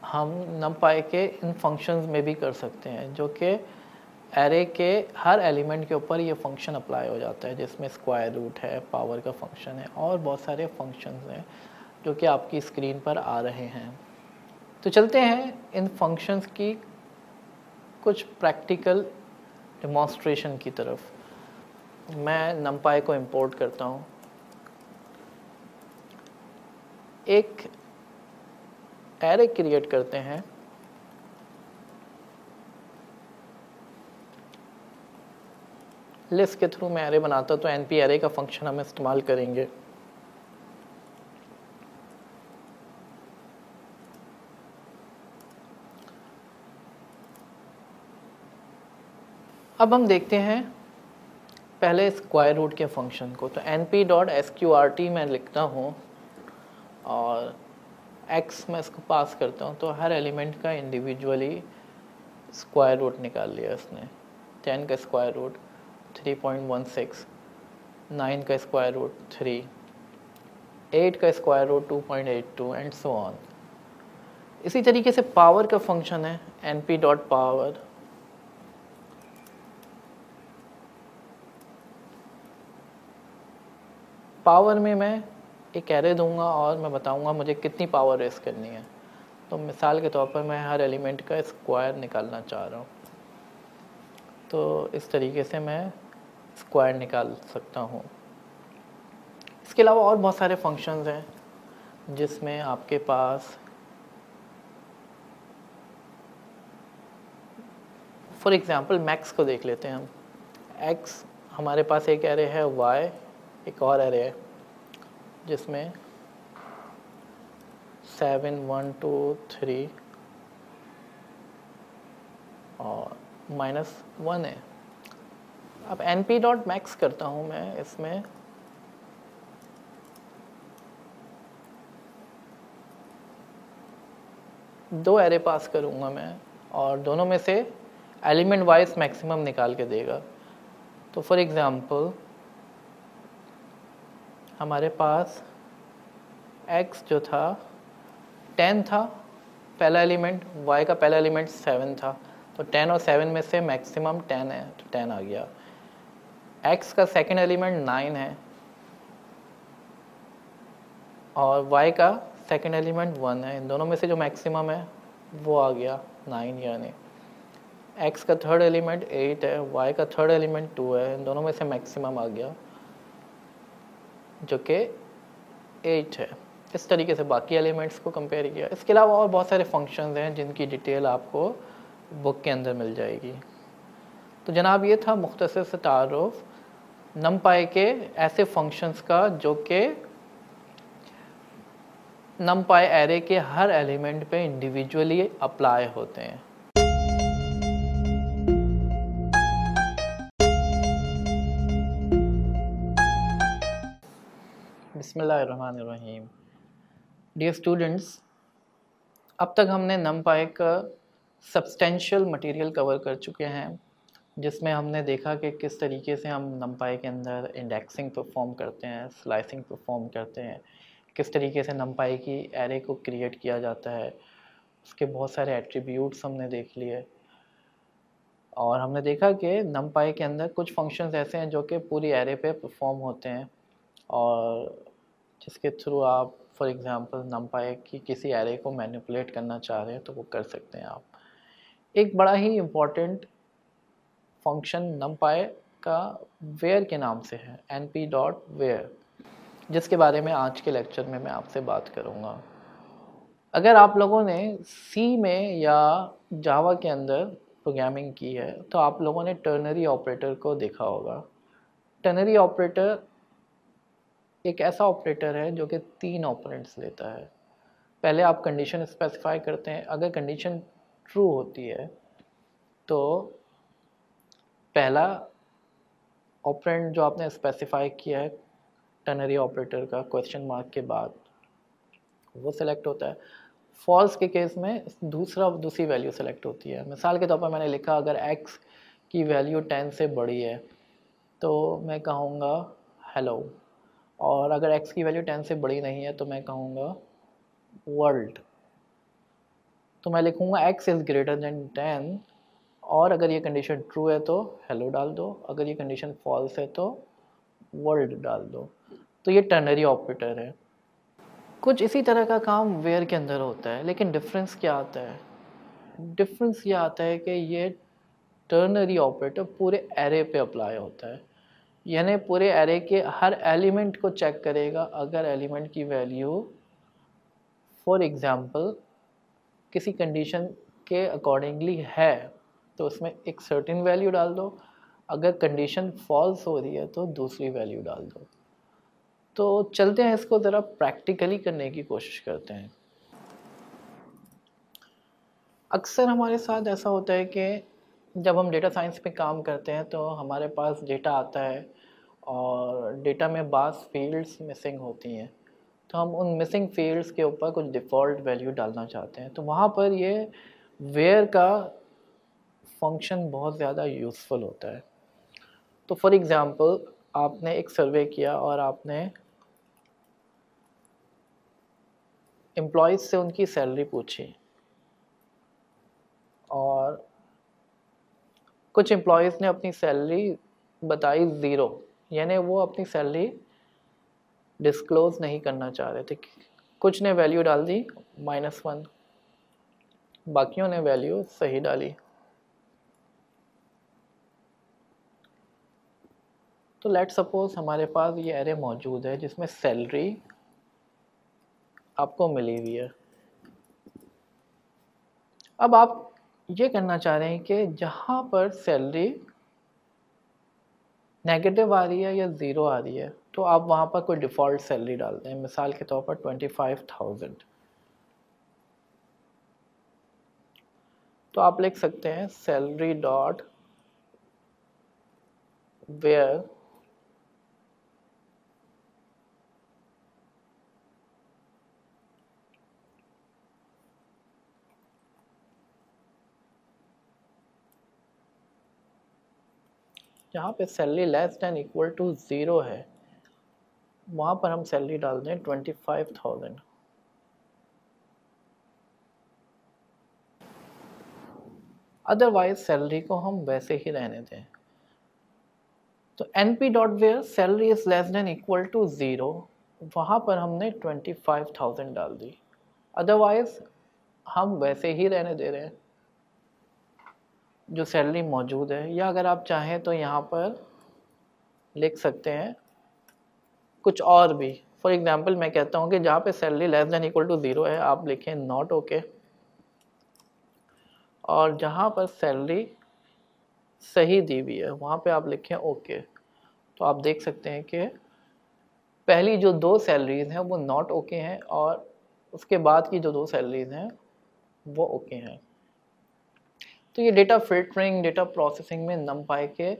हम नमपाई के इन फंक्शंस में भी कर सकते हैं, जो कि एरे के हर एलिमेंट के ऊपर ये फंक्शन अप्लाई हो जाता है, जिसमें स्क्वायर रूट है, पावर का फंक्शन है और बहुत सारे फंक्शंस हैं जो कि आपकी स्क्रीन पर आ रहे हैं। तो चलते हैं इन फंक्शंस की कुछ प्रैक्टिकल डेमोन्स्ट्रेशन की तरफ। मैं नमपाई को इंपोर्ट करता हूँ। एक एरे क्रिएट करते हैं। लिस्ट के थ्रू मैं एरे बनाता, तो np एरे का फंक्शन हम इस्तेमाल करेंगे। अब हम देखते हैं पहले स्क्वायर रूट के फंक्शन को। तो np.sqrt मैं लिखता हूँ और x में इसको पास करता हूँ। तो हर एलिमेंट का इंडिविजुअली स्क्वायर रूट निकाल लिया इसने। 10 का स्क्वायर रूट 3.16, 9 का स्क्वायर रूट 3, 8 का square root 2.82 and so on. इसी तरीके से पावर का फंक्शन है np डॉट पावर, पावर में मैं एक एरे दूंगा और मैं बताऊंगा मुझे कितनी पावर रेस करनी है। तो मिसाल के तौर पर मैं हर एलिमेंट का स्क्वायर निकालना चाह रहा हूँ, तो इस तरीके से मैं स्क्वायर निकाल सकता हूँ। इसके अलावा और बहुत सारे फंक्शंस हैं जिसमें आपके पास फॉर एग्जांपल मैक्स को देख लेते हैं हम। एक्स हमारे पास एक एरे है, वाई एक और एरे है जिसमें 7 1 2 3 और -1 है। अब np डॉट मैक्स करता हूँ मैं, इसमें दो एरे पास करूँगा मैं और दोनों में से एलिमेंट वाइज मैक्सिमम निकाल के देगा। तो फॉर एग्जांपल हमारे पास x जो था 10 था पहला एलिमेंट, y का पहला एलिमेंट 7 था, तो 10 और 7 में से मैक्सिमम 10 है, तो 10 आ गया। x का सेकंड एलिमेंट 9 है और y का सेकंड एलिमेंट 1 है, इन दोनों में से जो मैक्सिमम है वो आ गया 9, यानी x का थर्ड एलिमेंट 8 है, y का थर्ड एलिमेंट 2 है, इन दोनों में से मैक्सिमम आ गया जो कि 8 है। इस तरीके से बाकी एलिमेंट्स को कंपेयर किया। इसके अलावा और बहुत सारे फंक्शंस हैं जिनकी डिटेल आपको बुक के अंदर मिल जाएगी। तो जनाब ये था मुख्तसर से तारुफ नमपाई के ऐसे फंक्शंस का जो कि नमपाई एरे के हर एलिमेंट पे इंडिविजुअली अप्लाई होते हैं। बिस्मिल्लाहिर्रहमानिर्रहीम। डियर स्टूडेंट्स, अब तक हमने नमपाई का सब्सटेंशियल मटेरियल कवर कर चुके हैं, जिसमें हमने देखा कि किस तरीके से हम नमपाई के अंदर इंडेक्सिंग परफॉर्म करते हैं, स्लाइसिंग परफॉर्म करते हैं, किस तरीके से नमपाई की एरे को क्रिएट किया जाता है, उसके बहुत सारे एट्रीब्यूट्स हमने देख लिए। और हमने देखा कि नमपाई के अंदर कुछ फंक्शंस ऐसे हैं जो कि पूरी एरे पे परफॉर्म होते हैं और जिसके थ्रू आप फॉर एग्जांपल नमपाई की किसी एरे को मैनिपुलेट करना चाह रहे हैं तो वो कर सकते हैं आप। एक बड़ा ही इम्पॉर्टेंट फंक्शन नमपाई का वेयर के नाम से है, np डॉट वेयर, जिसके बारे में आज के लेक्चर में मैं आपसे बात करूँगा। अगर आप लोगों ने सी में या जावा के अंदर प्रोग्रामिंग की है तो आप लोगों ने टर्नरी ऑपरेटर को देखा होगा। टर्नरी ऑपरेटर एक ऐसा ऑपरेटर है जो कि 3 ऑपरेंड्स लेता है। पहले आप कंडीशन स्पेसिफाई करते हैं, अगर कंडीशन ट्रू होती है तो पहला ऑपरेंड जो आपने स्पेसिफाई किया है टर्नरी ऑपरेटर का क्वेश्चन मार्क के बाद वो सिलेक्ट होता है। फॉल्स के केस में दूसरी वैल्यू सेलेक्ट होती है। मिसाल के तौर पर मैंने लिखा अगर x की वैल्यू 10 से बड़ी है तो मैं कहूँगा हेलो, और अगर x की वैल्यू 10 से बड़ी नहीं है तो मैं कहूँगा वर्ल्ड। तो मैं लिखूँगा x इज़ ग्रेटर देन 10 और अगर ये कंडीशन ट्रू है तो हेलो डाल दो, अगर ये कंडीशन फॉल्स है तो वर्ल्ड डाल दो। तो ये टर्नरी ऑपरेटर है। कुछ इसी तरह का काम वेयर के अंदर होता है, लेकिन डिफरेंस क्या आता है? डिफरेंस ये आता है कि ये टर्नरी ऑपरेटर पूरे एरे पे अप्लाई होता है, यानी पूरे एरे के हर एलिमेंट को चेक करेगा। अगर एलिमेंट की वैल्यू फॉर एग्जांपल किसी कंडीशन के अकॉर्डिंगली है तो उसमें एक सर्टेन वैल्यू डाल दो, अगर कंडीशन फॉल्स हो रही है तो दूसरी वैल्यू डाल दो। तो चलते हैं इसको ज़रा प्रैक्टिकली करने की कोशिश करते हैं। अक्सर हमारे साथ ऐसा होता है कि जब हम डेटा साइंस पे काम करते हैं तो हमारे पास डेटा आता है और डेटा में बास फील्ड्स मिसिंग होती हैं, तो हम उन मिसिंग फील्ड्स के ऊपर कुछ डिफ़ॉल्ट वैल्यू डालना चाहते हैं। तो वहाँ पर ये वेयर का फंक्शन बहुत ज़्यादा यूज़फुल होता है। तो फॉर एग्ज़ाम्पल आपने एक सर्वे किया और आपने एम्प्लॉयज़ से उनकी सैलरी पूछी और कुछ एम्प्लॉयज़ ने अपनी सैलरी बताई ज़ीरो, यानी वो अपनी सैलरी डिस्क्लोज़ नहीं करना चाह रहे थे। कुछ ने वैल्यू डाल दी -1, बाकियों ने वैल्यू सही डाली। तो लेट सपोज हमारे पास ये एरे मौजूद है जिसमें सैलरी आपको मिली हुई है। अब आप ये करना चाह रहे हैं कि जहाँ पर सैलरी नेगेटिव आ रही है या ज़ीरो आ रही है तो आप वहाँ पर कोई डिफ़ॉल्ट सैलरी डाल दें। मिसाल के तौर पर 25,000। तो आप लिख सकते हैं सैलरी डॉट वेयर जहाँ पे salary less than equal to zero है वहाँ पर हम सैलरी डाल दें 25,000। अदरवाइज सैलरी को हम वैसे ही रहने दें। तो np dot where salary is less than equal to zero, वहाँ पर हमने 25,000 डाल दी। अदरवाइज हम वैसे ही रहने दे रहे हैं जो सैलरी मौजूद है। या अगर आप चाहें तो यहाँ पर लिख सकते हैं कुछ और भी। फॉर एग्जांपल मैं कहता हूँ कि जहाँ पे salary less than equal to zero है आप लिखें नॉट ओके, और जहाँ पर सैलरी सही दी हुई है वहाँ पे आप लिखें ओके। तो आप देख सकते हैं कि पहली जो दो सैलरीज हैं वो नॉट ओके हैं और उसके बाद की जो दो सैलरीज हैं वो ओके हैं। तो ये डेटा फिल्टरिंग, डेटा प्रोसेसिंग में नमपाई के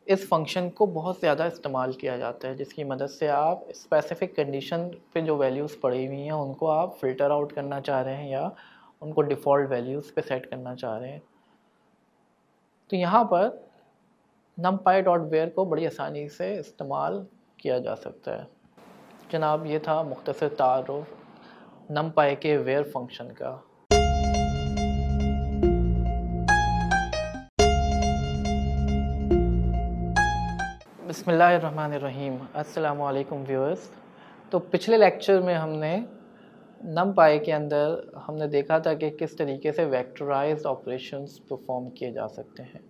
इस फंक्शन को बहुत ज़्यादा इस्तेमाल किया जाता है, जिसकी मदद से आप स्पेसिफिक कंडीशन पे जो वैल्यूज़ पड़ी हुई हैं उनको आप फ़िल्टर आउट करना चाह रहे हैं या उनको डिफ़ॉल्ट वैल्यूज़ पे सेट करना चाह रहे हैं। तो यहाँ पर numpy डॉट वेयर को बड़ी आसानी से इस्तेमाल किया जा सकता है। जनाब ये था मुख्तसर तारुफ numpy के वेयर फंक्शन का। बिस्मिल्लाहिर्रहमानिर्रहीम। अस्सलामु अलैकुम व्यूअर्स। तो पिछले लेक्चर में हमने numpy के अंदर हमने देखा था कि किस तरीके से वेक्टराइज्ड ऑपरेशंस परफॉर्म किए जा सकते हैं।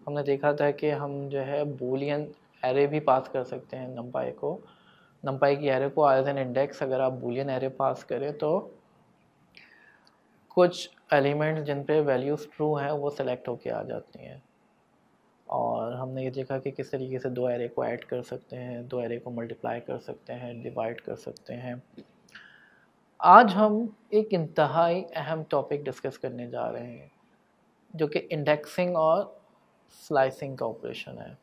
हमने देखा था कि हम जो है बूलियन एरे भी पास कर सकते हैं numpy की एरे को एज एन इंडेक्स अगर आप बूलियन एरे पास करें तो कुछ एलिमेंट्स जिन पे वैल्यूज़ ट्रू हैं वो सेलेक्ट होके आ जाती हैं। और हमने ये देखा कि किस तरीके से दो एरे को ऐड कर सकते हैं, दो एरे को मल्टीप्लाई कर सकते हैं, डिवाइड कर सकते हैं। आज हम एक इंतहाई अहम टॉपिक डिस्कस करने जा रहे हैं जो कि इंडेक्सिंग और स्लाइसिंग का ऑपरेशन है।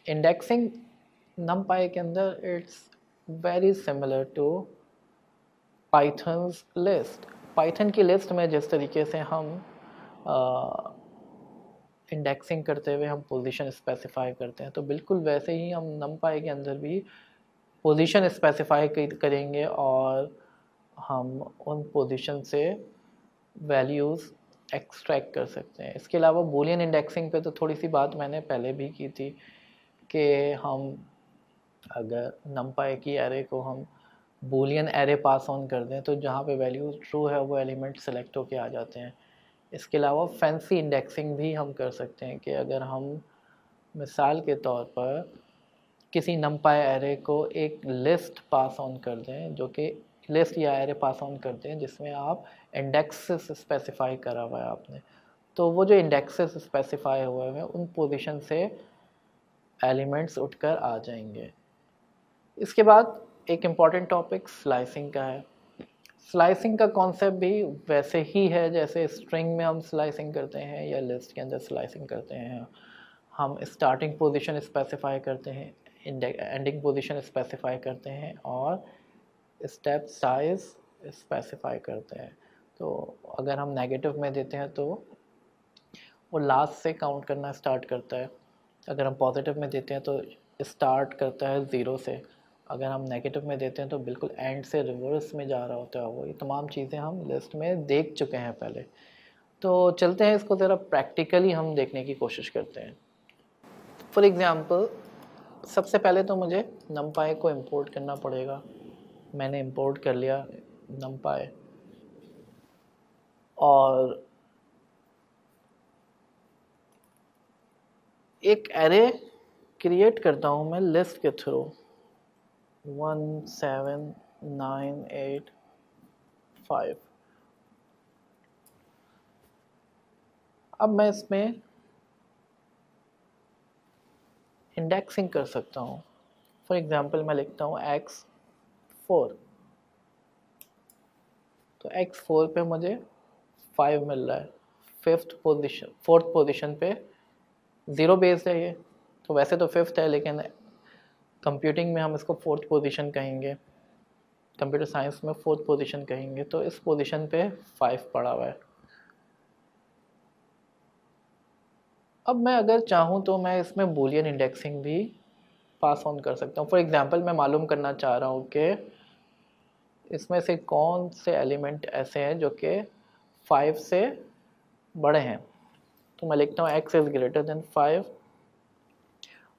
इंडेक्सिंग numpy के अंदर it's very similar to Python's list. Python की लिस्ट में जिस तरीके से हम इंडेक्सिंग करते हुए हम पोजीशन स्पेसिफाई करते हैं तो बिल्कुल वैसे ही हम numpy के अंदर भी पोजीशन स्पेसिफाई करेंगे और हम उन पोजीशन से वैल्यूज़ एक्सट्रैक्ट कर सकते हैं। इसके अलावा बूलियन इंडेक्सिंग पे तो थोड़ी सी बात मैंने पहले भी की थी कि हम अगर numpy की एरे को हम बूलियन एरे पास ऑन कर दें तो जहाँ पे वैल्यू ट्रू है वो एलिमेंट सेलेक्ट होके आ जाते हैं। इसके अलावा फैंसी इंडेक्सिंग भी हम कर सकते हैं कि अगर हम मिसाल के तौर पर किसी numpy एरे को एक लिस्ट पास ऑन कर दें, जो कि लिस्ट या एरे पास ऑन कर दें जिसमें आप इंडेक्सेस स्पेसिफाई करा हुआ है आपने, तो वो जो इंडेक्सेस स्पेसिफाई हुए हैं उन पोजीशन से एलिमेंट्स उठकर आ जाएंगे। इसके बाद एक इम्पॉर्टेंट टॉपिक स्लाइसिंग का है। स्लाइसिंग का कॉन्सेप्ट भी वैसे ही है जैसे स्ट्रिंग में हम स्लाइसिंग करते हैं या लिस्ट के अंदर स्लाइसिंग करते हैं। हम स्टार्टिंग पोजीशन स्पेसिफाई करते हैं, एंडिंग पोजीशन स्पेसिफाई करते हैं और स्टेप साइज स्पेसिफाई करते हैं। तो अगर हम नेगेटिव में देते हैं तो वो लास्ट से काउंट करना स्टार्ट करता है, अगर हम पॉजिटिव में देते हैं तो स्टार्ट करता है ज़ीरो से अगर हम नेगेटिव में देते हैं तो बिल्कुल एंड से रिवर्स में जा रहा होता है वो। ये तमाम चीज़ें हम लिस्ट में देख चुके हैं पहले। तो चलते हैं इसको ज़रा प्रैक्टिकली हम देखने की कोशिश करते हैं। फॉर एग्ज़ाम्पल सबसे पहले तो मुझे numpy को इंपोर्ट करना पड़ेगा। मैंने इंपोर्ट कर लिया numpy, और एक एरे क्रिएट करता हूँ मैं लिस्ट के थ्रू 1 7 9 8 5। अब मैं इसमें इंडेक्सिंग कर सकता हूँ। फॉर एग्जांपल मैं लिखता हूँ x4, तो x4 पे मुझे 5 मिल रहा है। फोर्थ पोजीशन पे 0 बेस्ड है ये, तो वैसे तो फिफ्थ है लेकिन कंप्यूटिंग में हम इसको फोर्थ पोजीशन कहेंगे, कंप्यूटर साइंस में फोर्थ पोजीशन कहेंगे। तो इस पोजीशन पे 5 पड़ा हुआ है। अब मैं अगर चाहूँ तो मैं इसमें बूलियन इंडेक्सिंग भी पास ऑन कर सकता हूँ। फॉर एग्जांपल मैं मालूम करना चाह रहा हूँ कि इसमें से कौन से एलिमेंट ऐसे हैं जो कि 5 से बड़े हैं। तो मैं लिखता हूँ x इज़ ग्रेटर देन 5,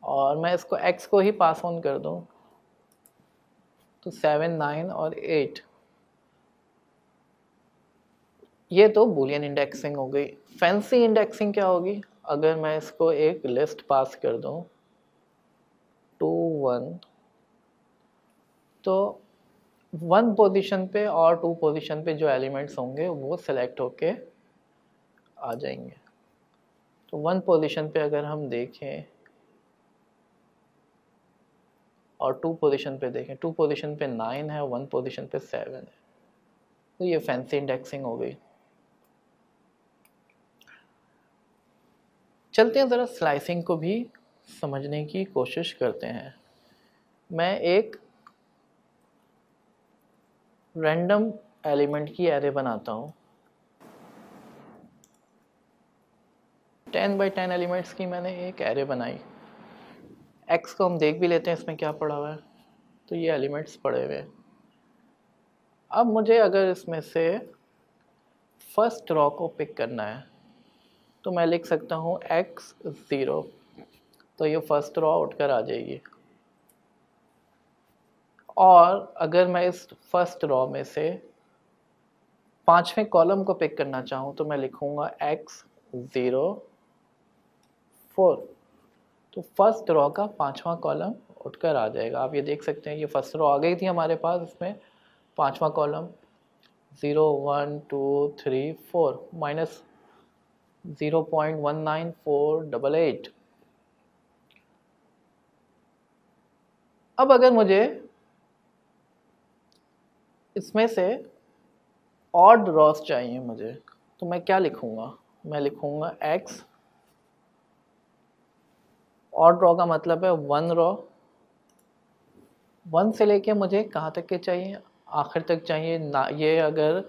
और मैं इसको x को ही पास ऑन कर दूँ तो 7 9 और 8। ये तो बूलियन इंडेक्सिंग हो गई। फैंसी इंडेक्सिंग क्या होगी? अगर मैं इसको एक लिस्ट पास कर दूँ 2 1, तो 1 पोजीशन पे और 2 पोजीशन पे जो एलिमेंट्स होंगे वो सिलेक्ट होके आ जाएंगे। तो 1 पोजीशन पे अगर हम देखें और 2 पोजीशन पे देखें, 2 पोजीशन पे 9 है, 1 पोजीशन पे 7 है। तो ये फैंसी इंडेक्सिंग हो गई। चलते हैं ज़रा स्लाइसिंग को भी समझने की कोशिश करते हैं। मैं एक रैंडम एलिमेंट की एरे बनाता हूँ। 10 बाई 10 एलिमेंट्स की मैंने एक एरे बनाई। एक्स को हम देख भी लेते हैं इसमें क्या पड़ा हुआ है। तो ये एलिमेंट्स पड़े हुए हैं। अब मुझे अगर इसमें से फर्स्ट रॉ को पिक करना है तो मैं लिख सकता हूँ x0, तो ये फर्स्ट रॉ उठकर आ जाएगी। और अगर मैं इस फर्स्ट रॉ में से 5वें कॉलम को पिक करना चाहूँ तो मैं लिखूँगा x04, तो फर्स्ट रॉ का 5वां कॉलम उठकर आ जाएगा। आप ये देख सकते हैं ये फर्स्ट रॉ आ गई थी हमारे पास, इसमें 5वां कॉलम 0 1 2 3 4 माइनस 0.19488। अब अगर मुझे इसमें से ऑड रॉस चाहिए मुझे, तो मैं क्या लिखूँगा? मैं लिखूँगा x, ऑड रॉ का मतलब है 1 रॉ। 1 से लेके मुझे कहाँ तक के चाहिए? आखिर तक चाहिए ना। ये अगर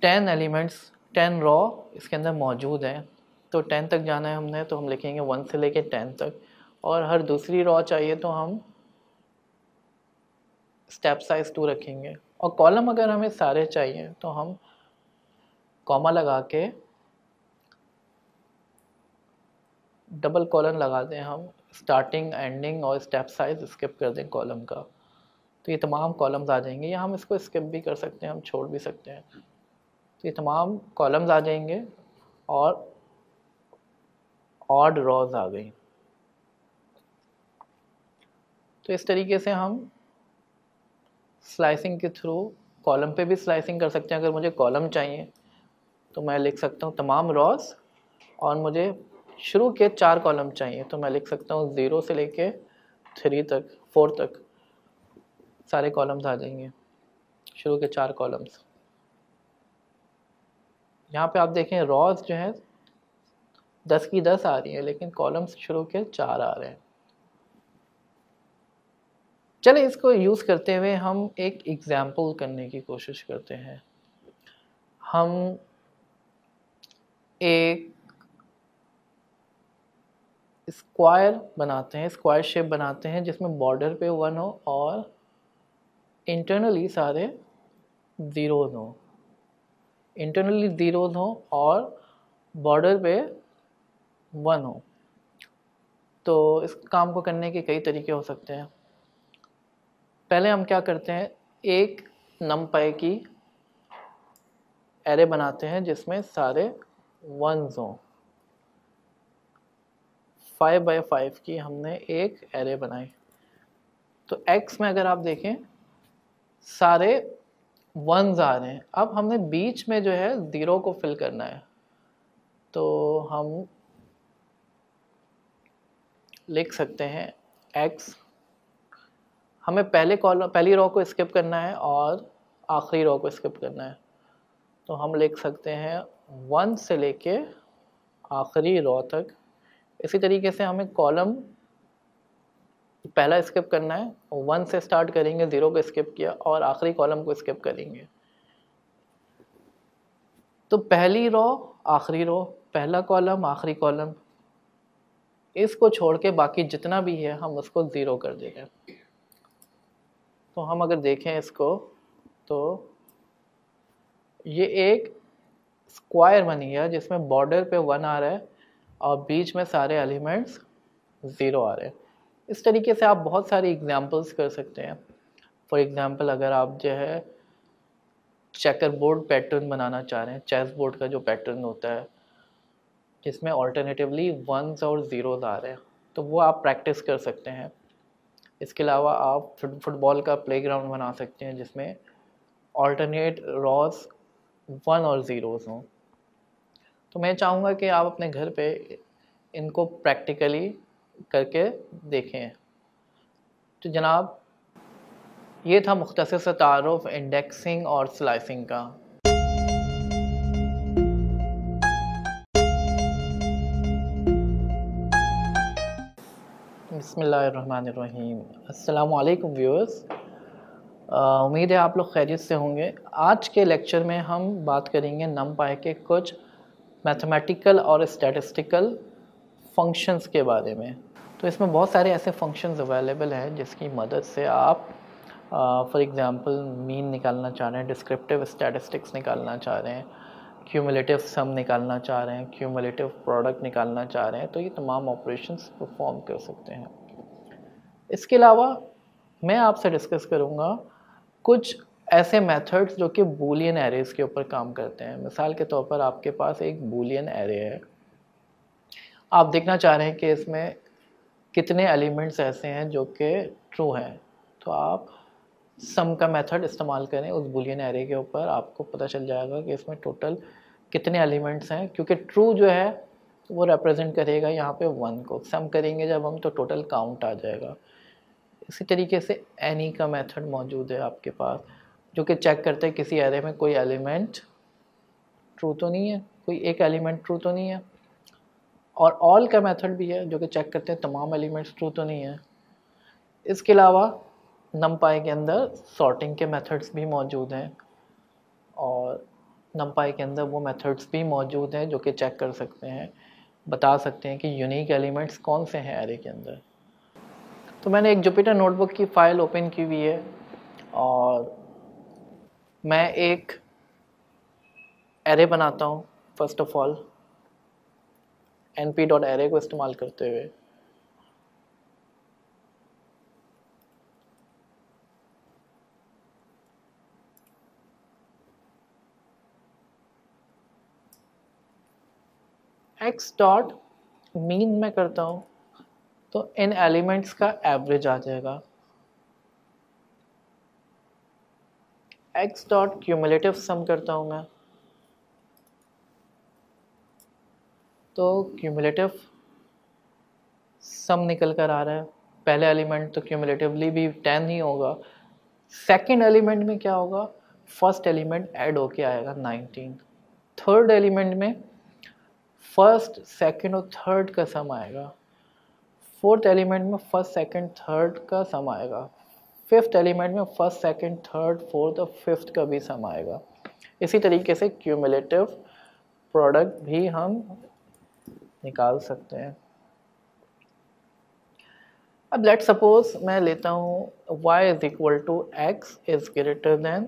10 एलिमेंट्स 10 रॉ इसके अंदर मौजूद हैं तो 10 तक जाना है हमने, तो हम लिखेंगे 1 से लेके 10 तक। और हर दूसरी रॉ चाहिए तो हम स्टेप साइज 2 रखेंगे। और कॉलम अगर हमें सारे चाहिए तो हम कॉमा लगा के डबल कॉलन लगा दें, हम स्टार्टिंग एंडिंग और स्टेप साइज स्किप कर दें कॉलम का, तो ये तमाम कॉलम्स आ जाएंगे। या हम इसको स्किप भी कर सकते हैं, हम छोड़ भी सकते हैं। तो ये तमाम कॉलम्स आ जाएंगे और ऑड रॉज आ गई। तो इस तरीके से हम स्लाइसिंग के थ्रू कॉलम पे भी स्लाइसिंग कर सकते हैं। अगर मुझे कॉलम चाहिए तो मैं लिख सकता हूँ तमाम रॉज, और मुझे शुरू के 4 कॉलम चाहिए तो मैं लिख सकता हूँ 0 से लेके 4 तक सारे कॉलम्स आ जाएंगे, शुरू के 4 कॉलम्स। यहाँ पे आप देखें रॉज जो है 10 की 10 आ रही है, लेकिन कॉलम्स शुरू के 4 आ रहे हैं। चलिए इसको यूज़ करते हुए हम एक एग्जाम्पल करने की कोशिश करते हैं। हम एक स्क्वायर बनाते हैं, स्क्वायर शेप बनाते हैं जिसमें बॉर्डर पे 1 हो और इंटरनली सारे ज़ीरोज़ हों, इंटरनली ज़ीरोज़ हों और बॉर्डर पे 1 हो। तो इस काम को करने के कई तरीके हो सकते हैं। पहले हम क्या करते हैं, एक नमपाई की एरे बनाते हैं जिसमें सारे 1s हों। 5 बाय 5 की हमने एक एरे बनाई। तो x में अगर आप देखें सारे 1s आ रहे हैं। अब हमने बीच में जो है 0 को फिल करना है, तो हम लिख सकते हैं x, हमें पहली रो को स्किप करना है और आखिरी रो को स्किप करना है, तो हम लिख सकते हैं 1 से लेके आखिरी रो तक। इसी तरीके से हमें कॉलम पहला स्किप करना है, 1 से स्टार्ट करेंगे, 0 को स्किप किया और आखिरी कॉलम को स्किप करेंगे। तो पहली रो आखिरी रो, पहला कॉलम आखिरी कॉलम, इसको छोड़ के बाकी जितना भी है हम उसको 0 कर देंगे। तो हम अगर देखें इसको तो ये एक स्क्वायर बन गया जिसमें बॉर्डर पे 1 आ रहा है और बीच में सारे एलिमेंट्स 0 आ रहे हैं। इस तरीके से आप बहुत सारी एग्जांपल्स कर सकते हैं। फॉर एग्जांपल अगर आप जो है चेकर बोर्ड पैटर्न बनाना चाह रहे हैं, चेस बोर्ड का जो पैटर्न होता है जिसमें ऑल्टरनेटिवली 1s और 0s आ रहे हैं, तो वो आप प्रैक्टिस कर सकते हैं। इसके अलावा आप फुटबॉल का प्लेग्राउंड बना सकते हैं जिसमें ऑल्टरनेट रॉस 1 और 0s हों। तो मैं चाहूँगा कि आप अपने घर पे इनको प्रैक्टिकली करके देखें। तो जनाब ये था मुख्तसर सा तारुफ इंडेक्सिंग और स्लाइसिंग का। बिस्मिल्लाहिर्रहमानिर्रहीम। अस्सलामु अलैकुम व्यूअर्स, उम्मीद है आप लोग खैरियत से होंगे। आज के लेक्चर में हम बात करेंगे नमपाई के कुछ मैथमेटिकल और स्टैटिस्टिकल फंक्शंस के बारे में। तो इसमें बहुत सारे ऐसे फंक्शंस अवेलेबल हैं जिसकी मदद से आप फॉर एग्ज़ाम्पल मीन निकालना चाह रहे हैं, डिस्क्रिप्टिव स्टैटिस्टिक्स निकालना चाह रहे हैं, क्यूमुलेटिव सम निकालना चाह रहे हैं, क्यूमुलेटिव प्रोडक्ट निकालना चाह रहे हैं, तो ये तमाम ऑपरेशंस परफॉर्म कर सकते हैं। इसके अलावा मैं आपसे डिस्कस करूँगा कुछ ऐसे मेथड्स जो कि बूलियन एरेज़ के ऊपर काम करते हैं। मिसाल के तौर पर आपके पास एक बूलियन एरे है, आप देखना चाह रहे हैं कि इसमें कितने एलिमेंट्स ऐसे हैं जो कि ट्रू हैं, तो आप सम का मेथड इस्तेमाल करें उस बूलियन एरे के ऊपर, आपको पता चल जाएगा कि इसमें टोटल कितने एलिमेंट्स हैं, क्योंकि ट्रू जो है वो रिप्रेजेंट करेगा यहाँ पे 1 को। सम करेंगे जब हम तो टोटल काउंट आ जाएगा। इसी तरीके से एनी का मेथड मौजूद है आपके पास, जो कि चेक करते हैं किसी एरे में कोई एलिमेंट ट्रू तो नहीं है, कोई एक एलिमेंट ट्रू तो नहीं है। और ऑल का मेथड भी है जो कि चेक करते हैं तमाम एलिमेंट्स ट्रू तो नहीं है। इसके अलावा नमपाई के अंदर सॉर्टिंग के मेथड्स भी मौजूद हैं और नमपाई के अंदर वो मेथड्स भी मौजूद हैं जो कि चेक कर सकते हैं, बता सकते हैं कि यूनिक एलिमेंट्स कौन से हैं एरे के अंदर। तो मैंने एक जुपिटर नोटबुक की फ़ाइल ओपन की हुई है और मैं एक एरे बनाता हूँ। फर्स्ट ऑफ ऑल np.array को इस्तेमाल करते हुए x डॉट मीन में करता हूँ तो इन एलिमेंट्स का एवरेज आ जाएगा। x डॉट क्यूमुलेटिव सम करता हूँ मैं, तो क्यूमुलेटिव सम निकल कर आ रहा है। पहले एलिमेंट तो क्यूमुलेटिवली भी 10 ही होगा, सेकंड एलिमेंट में क्या होगा, फर्स्ट एलिमेंट ऐड होके आएगा 19, थर्ड एलिमेंट में फर्स्ट सेकंड और थर्ड का सम आएगा, फोर्थ एलिमेंट में फर्स्ट सेकंड थर्ड का सम आएगा, फिफ्थ एलिमेंट में फर्स्ट सेकंड थर्ड फोर्थ और फिफ्थ का भी सम आएगा। इसी तरीके से क्यूमुलेटिव प्रोडक्ट भी हम निकाल सकते हैं। अब लेट सपोज मैं लेता हूँ y is equal to x is greater than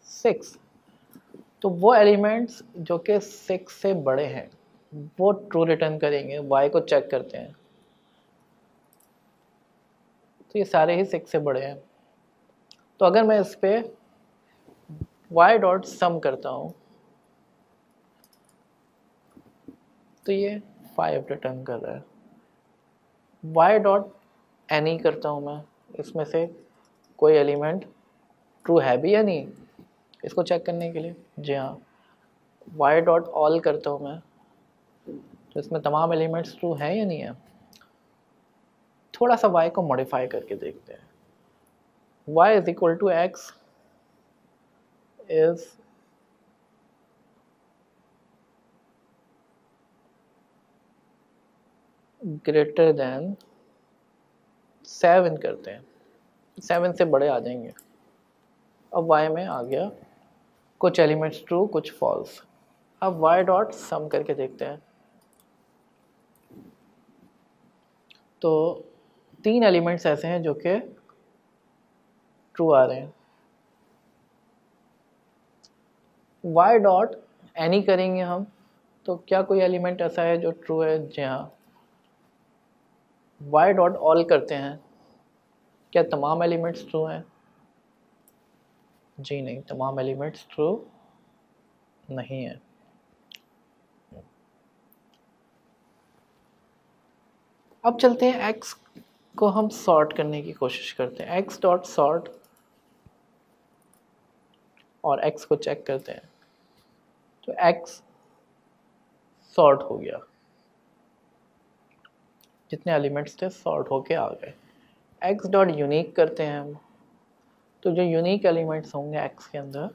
6, तो वो एलिमेंट्स जो कि 6 से बड़े हैं वो ट्रू रिटर्न करेंगे। y को चेक करते हैं, तो ये सारे ही 6 से बड़े हैं। तो अगर मैं इस पे y डॉट सम करता हूँ तो ये 5 रिटर्न कर रहा है। y डॉट एनी करता हूँ मैं, इसमें से कोई एलिमेंट ट्रू है भी या नहीं इसको चेक करने के लिए। जी हाँ, y डॉट ऑल करता हूँ मैं, तो इसमें तमाम एलिमेंट्स ट्रू हैं या नहीं है। थोड़ा सा y को मॉडिफाई करके देखते हैं। y is equal to x is greater than 7 करते हैं, 7 से बड़े आ जाएंगे। अब y में आ गया कुछ एलिमेंट्स ट्रू कुछ फॉल्स। अब y डॉट सम करके देखते हैं, तो 3 एलिमेंट्स ऐसे हैं जो कि ट्रू आ रहे हैं। y डॉट एनी करेंगे हम, तो क्या कोई एलिमेंट ऐसा है जो ट्रू है। जी हाँ। y डॉट ऑल करते हैं, क्या तमाम एलिमेंट्स ट्रू हैं। जी नहीं, तमाम एलिमेंट्स ट्रू नहीं है। अब चलते हैं x को हम सॉर्ट करने की कोशिश करते हैं। x डॉट सॉर्ट और x को चेक करते हैं, तो x सॉर्ट हो गया, जितने एलिमेंट्स थे सॉर्ट होके आ गए। x डॉट यूनिक करते हैं हम, तो जो यूनिक एलिमेंट्स होंगे x के अंदर,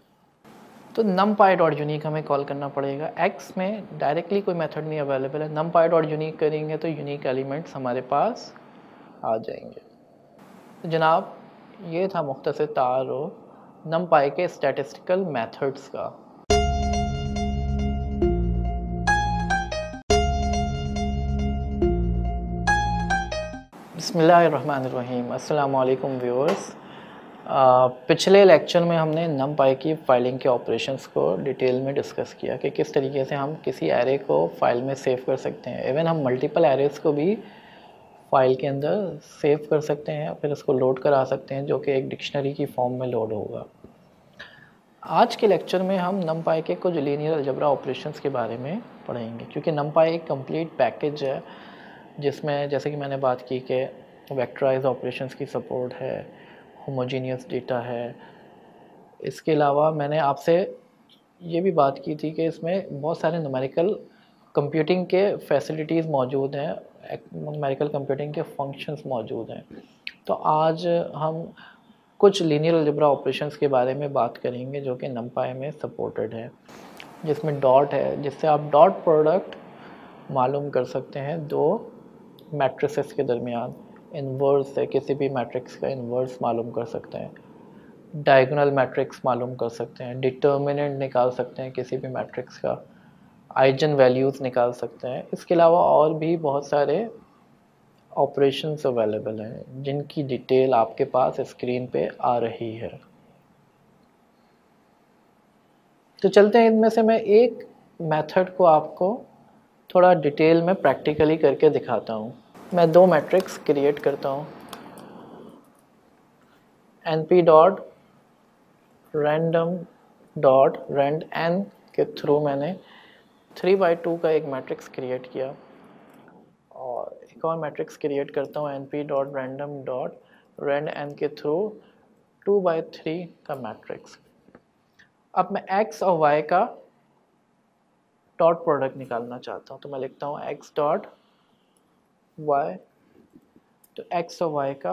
तो numpy डॉट यूनिक हमें कॉल करना पड़ेगा। x में डायरेक्टली कोई मेथड नहीं अवेलेबल है, numpy डॉट यूनिक करेंगे तो यूनिक एलिमेंट्स हमारे पास आ जाएंगे। तो जनाब ये था मुख्तसर तारुफ numpy के स्टैटिस्टिकल मेथड्स का। बिस्मिल्लाहिर्रहमानिर्रहीम। अस्सलाम वालेकुम व्यूअर्स। पिछले लेक्चर में हमने numpy की फाइलिंग के ऑपरेशंस को डिटेल में डिस्कस किया कि किस तरीके से हम किसी एरे को फाइल में सेव कर सकते हैं। इवन हम मल्टीपल एरेस को भी फाइल के अंदर सेव कर सकते हैं, फिर उसको लोड करा सकते हैं, जो कि एक डिक्शनरी की फॉर्म में लोड होगा। आज के लेक्चर में हम numpy के कुछ लीनियर अलजेब्रा ऑपरेशंस के बारे में पढ़ेंगे, क्योंकि numpy एक कंप्लीट पैकेज है जिसमें जैसे कि मैंने बात की कि वेक्टराइज ऑपरेशंस की सपोर्ट है, होमोजीनियस डेटा है। इसके अलावा मैंने आपसे ये भी बात की थी कि इसमें बहुत सारे न्यूमेरिकल कंप्यूटिंग के फैसिलिटीज़ मौजूद हैं, न्यूमेरिकल कंप्यूटिंग के फंक्शंस मौजूद हैं। तो आज हम कुछ लीनियर अलजेब्रा ऑपरेशंस के बारे में बात करेंगे जो कि numpy में सपोर्टेड है, जिसमें डॉट है, जिससे आप डॉट प्रोडक्ट मालूम कर सकते हैं दो मैट्रिसेस के दरमियान। इन्वर्स है, किसी भी मैट्रिक्स का इन्वर्स मालूम कर सकते हैं, डायगोनल मैट्रिक्स मालूम कर सकते हैं, डिटर्मिनेंट निकाल सकते हैं किसी भी मैट्रिक्स का, आइजन वैल्यूज़ निकाल सकते हैं। इसके अलावा और भी बहुत सारे ऑपरेशंस अवेलेबल हैं जिनकी डिटेल आपके पास स्क्रीन पे आ रही है। तो चलते हैं, इनमें से मैं एक मेथड को आपको थोड़ा डिटेल में प्रैक्टिकली करके दिखाता हूँ। मैं दो मैट्रिक्स क्रिएट करता हूँ। np dot random dot rand n के थ्रू मैंने 3/2 का एक मैट्रिक्स क्रिएट किया, और एक और मैट्रिक्स क्रिएट करता हूँ np dot random dot rand n के थ्रू 2/3 का मैट्रिक्स। अब मैं x और y का डॉट प्रोडक्ट निकालना चाहता हूँ, तो मैं लिखता हूँ x डॉट y, तो x और y का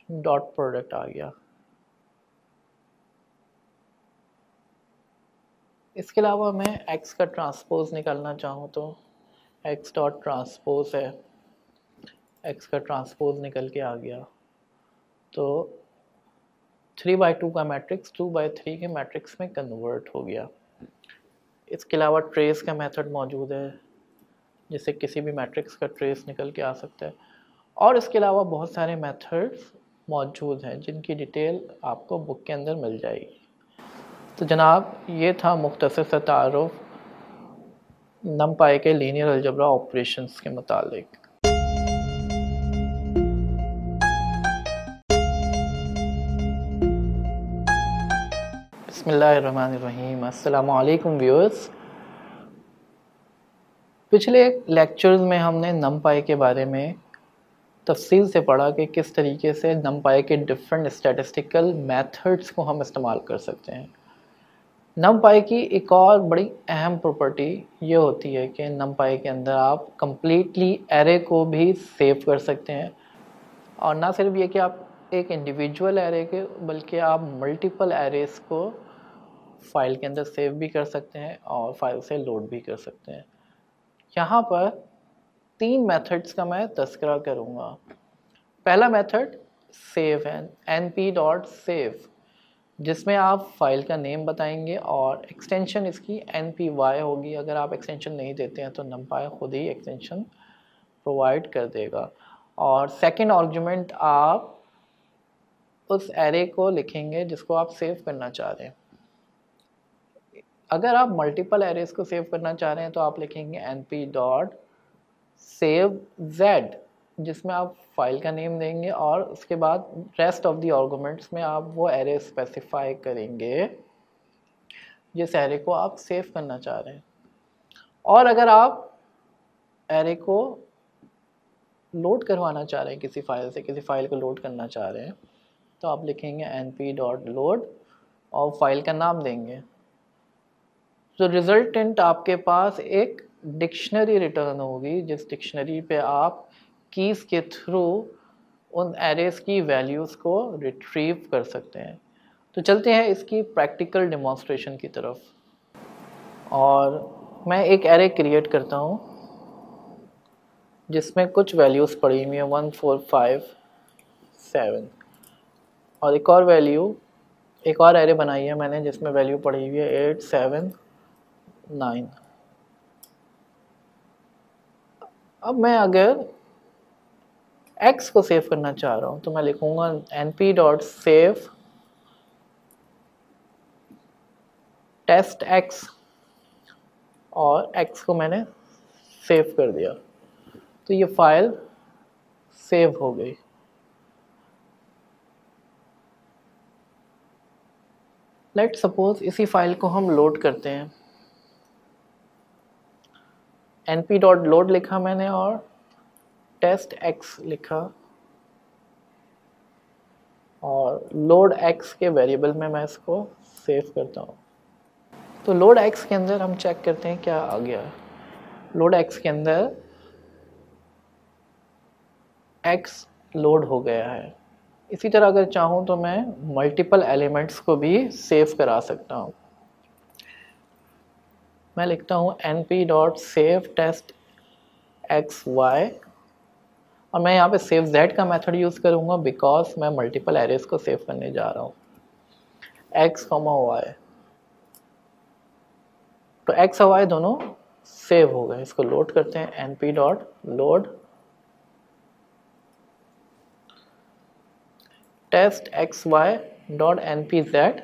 डॉट प्रोडक्ट आ गया। इसके अलावा मैं x का ट्रांसपोज निकालना चाहूँ तो x डॉट ट्रांसपोज है, x का ट्रांसपोज निकल के आ गया। तो 3/2 का मैट्रिक्स 2/3 के मैट्रिक्स में कन्वर्ट हो गया। इसके अलावा ट्रेस का मेथड मौजूद है, जिससे किसी भी मैट्रिक्स का ट्रेस निकल के आ सकता है। और इसके अलावा बहुत सारे मेथड्स मौजूद हैं जिनकी डिटेल आपको बुक के अंदर मिल जाएगी। तो जनाब ये था मुख्तसर सा तारुफ नमपाई के लीनियर अलजब्रा ऑपरेशंस के मुतालिक। बिस्मिल्लाहिर्रहमानिर्रहीम। अस्सलामु अलैकुम व्यूअर्स। पिछले लेक्चर्स में हमने नमपाई के बारे में तफसील से पढ़ा कि किस तरीके से नमपाई के डिफरेंट स्टैटिस्टिकल मेथड्स को हम इस्तेमाल कर सकते हैं। नमपाई की एक और बड़ी अहम प्रॉपर्टी ये होती है कि नमपाई के अंदर आप कम्प्लीटली एरे को भी सेव कर सकते हैं, और ना सिर्फ ये कि आप एक इंडिविजुअल एरे के बल्कि आप मल्टीपल एरेस को फाइल के अंदर सेव भी कर सकते हैं और फाइल से लोड भी कर सकते हैं। यहाँ पर 3 मेथड्स का मैं तज़किरा करूँगा। पहला मेथड सेव है, np.save, जिसमें आप फाइल का नेम बताएंगे और एक्सटेंशन इसकी npy होगी। अगर आप एक्सटेंशन नहीं देते हैं तो नमपाई खुद ही एक्सटेंशन प्रोवाइड कर देगा। और सेकंड आर्गुमेंट आप उस एरे को लिखेंगे जिसको आप सेव करना चाह रहे हैं। अगर आप मल्टीपल एरेस को सेव करना चाह रहे हैं तो आप लिखेंगे np.savez, जिसमें आप फाइल का नेम देंगे और उसके बाद रेस्ट ऑफ द आर्गुमेंट्स में आप वो एरे स्पेसिफाई करेंगे जिस एरे को आप सेव करना चाह रहे हैं। और अगर आप एरे को लोड करवाना चाह रहे हैं किसी फाइल से, किसी फाइल को लोड करना चाह रहे हैं, तो आप लिखेंगे np.load और फाइल का नाम देंगे। तो रिजल्टेंट आपके पास एक डिक्शनरी रिटर्न होगी, जिस डिक्शनरी पे आप कीज़ के थ्रू उन एरेस की वैल्यूज़ को रिट्रीव कर सकते हैं। तो चलते हैं इसकी प्रैक्टिकल डेमोंस्ट्रेशन की तरफ। और मैं एक एरे क्रिएट करता हूँ जिसमें कुछ वैल्यूज़ पड़ी हुई हैं 1 4 5 7, और एक और एरे बनाई है मैंने जिसमें वैल्यू पड़ी हुई है 8 7 9। अब मैं अगर x को सेव करना चाह रहा हूँ तो मैं लिखूँगा np.save testx, और x को मैंने सेव कर दिया तो ये फाइल सेव हो गई। लेट्स सपोज इसी फाइल को हम लोड करते हैं। np.load लिखा मैंने और testx लिखा, और loadx के वेरिएबल में मैं इसको सेव करता हूँ। तो loadx के अंदर हम चेक करते हैं क्या आ गया। loadx के अंदर x लोड हो गया है। इसी तरह अगर चाहूँ तो मैं मल्टीपल एलिमेंट्स को भी सेव करा सकता हूँ। मैं लिखता हूँ np.save testxy, और मैं यहाँ पे सेव z का मेथड यूज़ करूँगा बिकॉज मैं मल्टीपल एरेस को सेव करने जा रहा हूँ। x, y, तो x और y दोनों सेव हो गए। इसको लोड करते हैं np.load testxy.npz,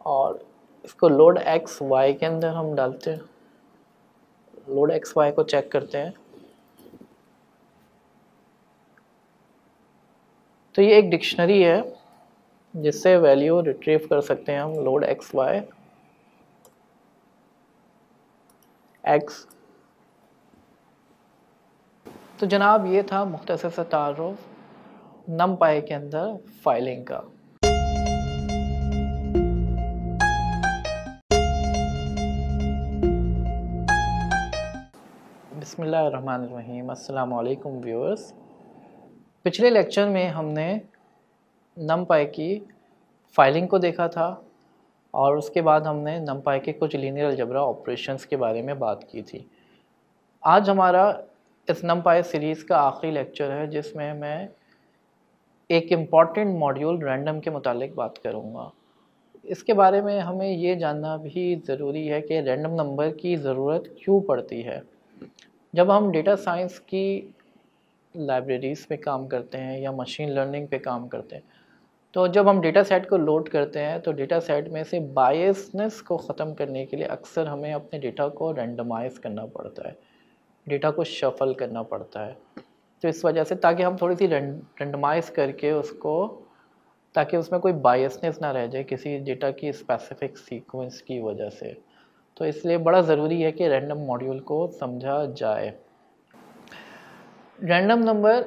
और इसको लोड एक्स वाई के अंदर हम डालते हैं। लोड एक्स वाई को चेक करते हैं तो ये एक डिक्शनरी है जिससे वैल्यू रिट्रीव कर सकते हैं हम। Load X Y X. तो जनाब ये था मुख्तसर सा तारुफ नमपाई के अंदर फाइलिंग का। बिस्मिल्लाहिर्रहमानिर्रहीम। अस्सलाम वालेकुम व्यूअर्स। पिछले लेक्चर में हमने नमपाई की फाइलिंग को देखा था और उसके बाद हमने नमपाई के कुछ लीनियर अलजब्रा ऑपरेशंस के बारे में बात की थी। आज हमारा इस नमपाई सीरीज़ का आखिरी लेक्चर है जिसमें मैं एक इम्पॉर्टेंट मॉड्यूल रैंडम के मुतालिक बात करूँगा। इसके बारे में हमें ये जानना भी ज़रूरी है कि रैंडम नंबर की ज़रूरत क्यों पड़ती है। जब हम डेटा साइंस की लाइब्रेरीज पे काम करते हैं या मशीन लर्निंग पे काम करते हैं, तो जब हम डेटा सेट को लोड करते हैं तो डेटा सेट में से बायसनेस को ख़त्म करने के लिए अक्सर हमें अपने डेटा को रैंडमाइज़ करना पड़ता है, डेटा को शफल करना पड़ता है। तो इस वजह से ताकि हम थोड़ी सी रैंडमाइज़ करके उसको, ताकि उसमें कोई बायसनेस ना रह जाए किसी डेटा की स्पेसिफिक सीक्वेंस की वजह से, तो इसलिए बड़ा ज़रूरी है कि रैंडम मॉड्यूल को समझा जाए। Random number,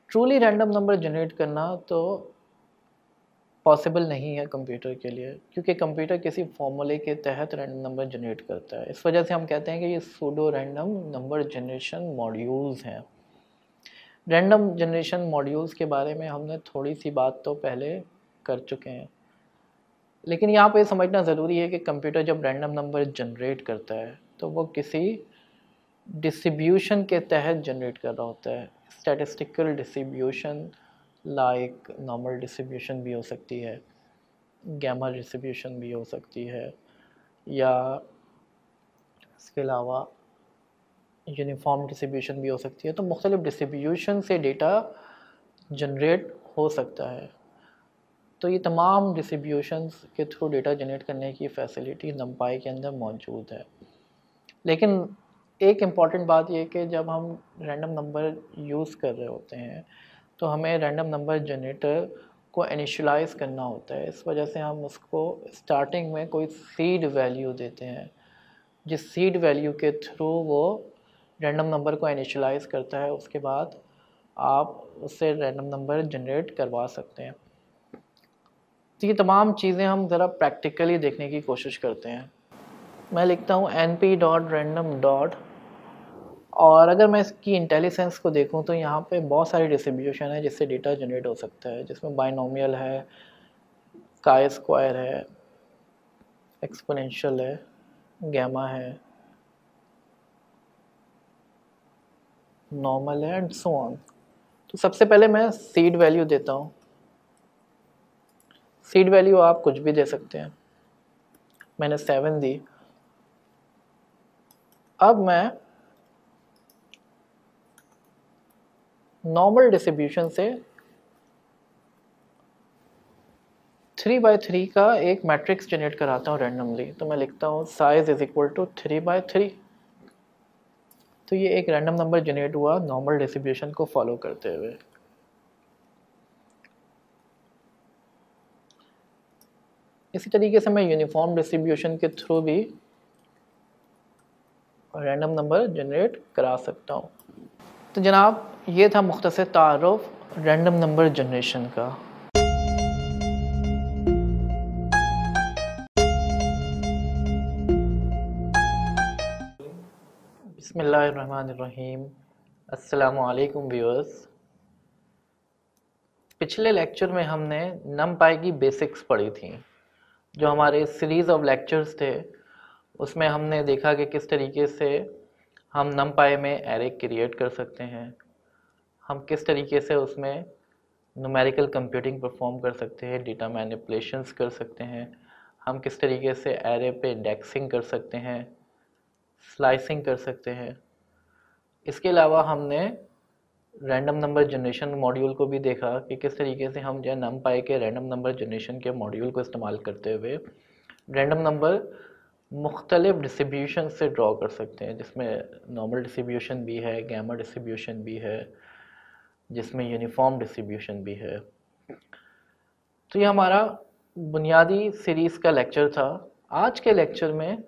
truly random number generate करना तो पॉसिबल नहीं है कंप्यूटर के लिए, क्योंकि कंप्यूटर किसी फॉर्मूले के तहत रैंडम नंबर जनरेट करता है। इस वजह से हम कहते हैं कि ये pseudo random number generation modules हैं। रैंडम जनरेशन मॉड्यूल्स के बारे में हमने थोड़ी सी बात तो पहले कर चुके हैं, लेकिन यहाँ पे समझना ज़रूरी है कि कंप्यूटर जब रैंडम नंबर जनरेट करता है तो वो किसी डिस्ट्रीब्यूशन के तहत जनरेट कर रहा होता है। Statistical distribution, like normal distribution भी हो सकती है, गैमा डिस्ट्रीब्यूशन भी हो सकती है, या इसके अलावा यूनिफॉर्म डिस्ट्रीब्यूशन भी हो सकती है। तो मुख्तलिफ डिस्ट्रीब्यूशन से डेटा जनरेट हो सकता है। तो ये तमाम डिस्ट्रीब्यूशंस के थ्रू डेटा जनरेट करने की फैसिलिटी नमपाई के अंदर मौजूद है। लेकिन एक इम्पॉर्टेंट बात यह कि जब हम रैंडम नंबर यूज़ कर रहे होते हैं तो हमें रैंडम नंबर जनरेटर को इनिशियलाइज़ करना होता है। इस वजह से हम उसको स्टार्टिंग में कोई सीड वैल्यू देते हैं, जिस सीड वैल्यू के थ्रू वो रैंडम नंबर को इनिशियलाइज़ करता है। उसके बाद आप उससे रैंडम नंबर जनरेट करवा सकते हैं। तो ये तमाम चीज़ें हम ज़रा प्रैक्टिकली देखने की कोशिश करते हैं। मैं लिखता हूँ np.random. और अगर मैं इसकी इंटेलिजेंस को देखूं तो यहाँ पे बहुत सारी डिस्ट्रीब्यूशन है जिससे डेटा जनरेट हो सकता है, जिसमें बाइनोमियल है, काई स्क्वायर है, एक्सपोनेंशियल है, गैमा है, नॉर्मल है एंड सो ऑन। तो सबसे पहले मैं सीड वैल्यू देता हूँ। सीड वैल्यू आप कुछ भी दे सकते हैं, मैंने 7 दी। अब मैं नॉर्मल डिस्ट्रीब्यूशन से 3/3 का एक मैट्रिक्स जनरेट कराता हूँ रैंडमली। तो मैं लिखता हूँ साइज इज इक्वल टू 3/3। तो ये एक रैंडम नंबर जनरेट हुआ नॉर्मल डिस्ट्रीब्यूशन को फॉलो करते हुए। इसी तरीके से मैं यूनिफॉर्म डिस्ट्रीब्यूशन के थ्रू भी रैंडम नंबर जनरेट करा सकता हूँ। तो जनाब ये था मुख्तसर तारुफ रैंडम नंबर जनरेशन का। बिस्मिल्लाहिर्रहमानिर्रहीम। अस्सलामु अलैकुम व्यूअर्स। पिछले लेक्चर में हमने नमपाई की बेसिक्स पढ़ी थी। जो हमारे सीरीज़ ऑफ लेक्चर्स थे उसमें हमने देखा कि किस तरीके से हम नमपाई में एरे क्रिएट कर सकते हैं, हम किस तरीके से उसमें न्यूमेरिकल कंप्यूटिंग परफॉर्म कर सकते हैं, डेटा मैनिपुलेशंस कर सकते हैं, हम किस तरीके से एरे पे इंडेक्सिंग कर सकते हैं, स्लाइसिंग कर सकते हैं। इसके अलावा हमने रैंडम नंबर जनरेशन मॉड्यूल को भी देखा कि किस तरीके से हम जो है नमपाई के रैंडम नंबर जनरेशन के मॉड्यूल को इस्तेमाल करते हुए रैंडम नंबर मुख्तलिफ डिस्ट्रीब्यूशन से ड्रॉ कर सकते हैं, जिसमें नॉर्मल डिस्ट्रीब्यूशन भी है, गैमा डिस्ट्रीब्यूशन भी है, जिसमें यूनिफॉर्म डिस्ट्रीब्यूशन भी है। तो ये हमारा बुनियादी सीरीज़ का लेक्चर था। आज के लेक्चर में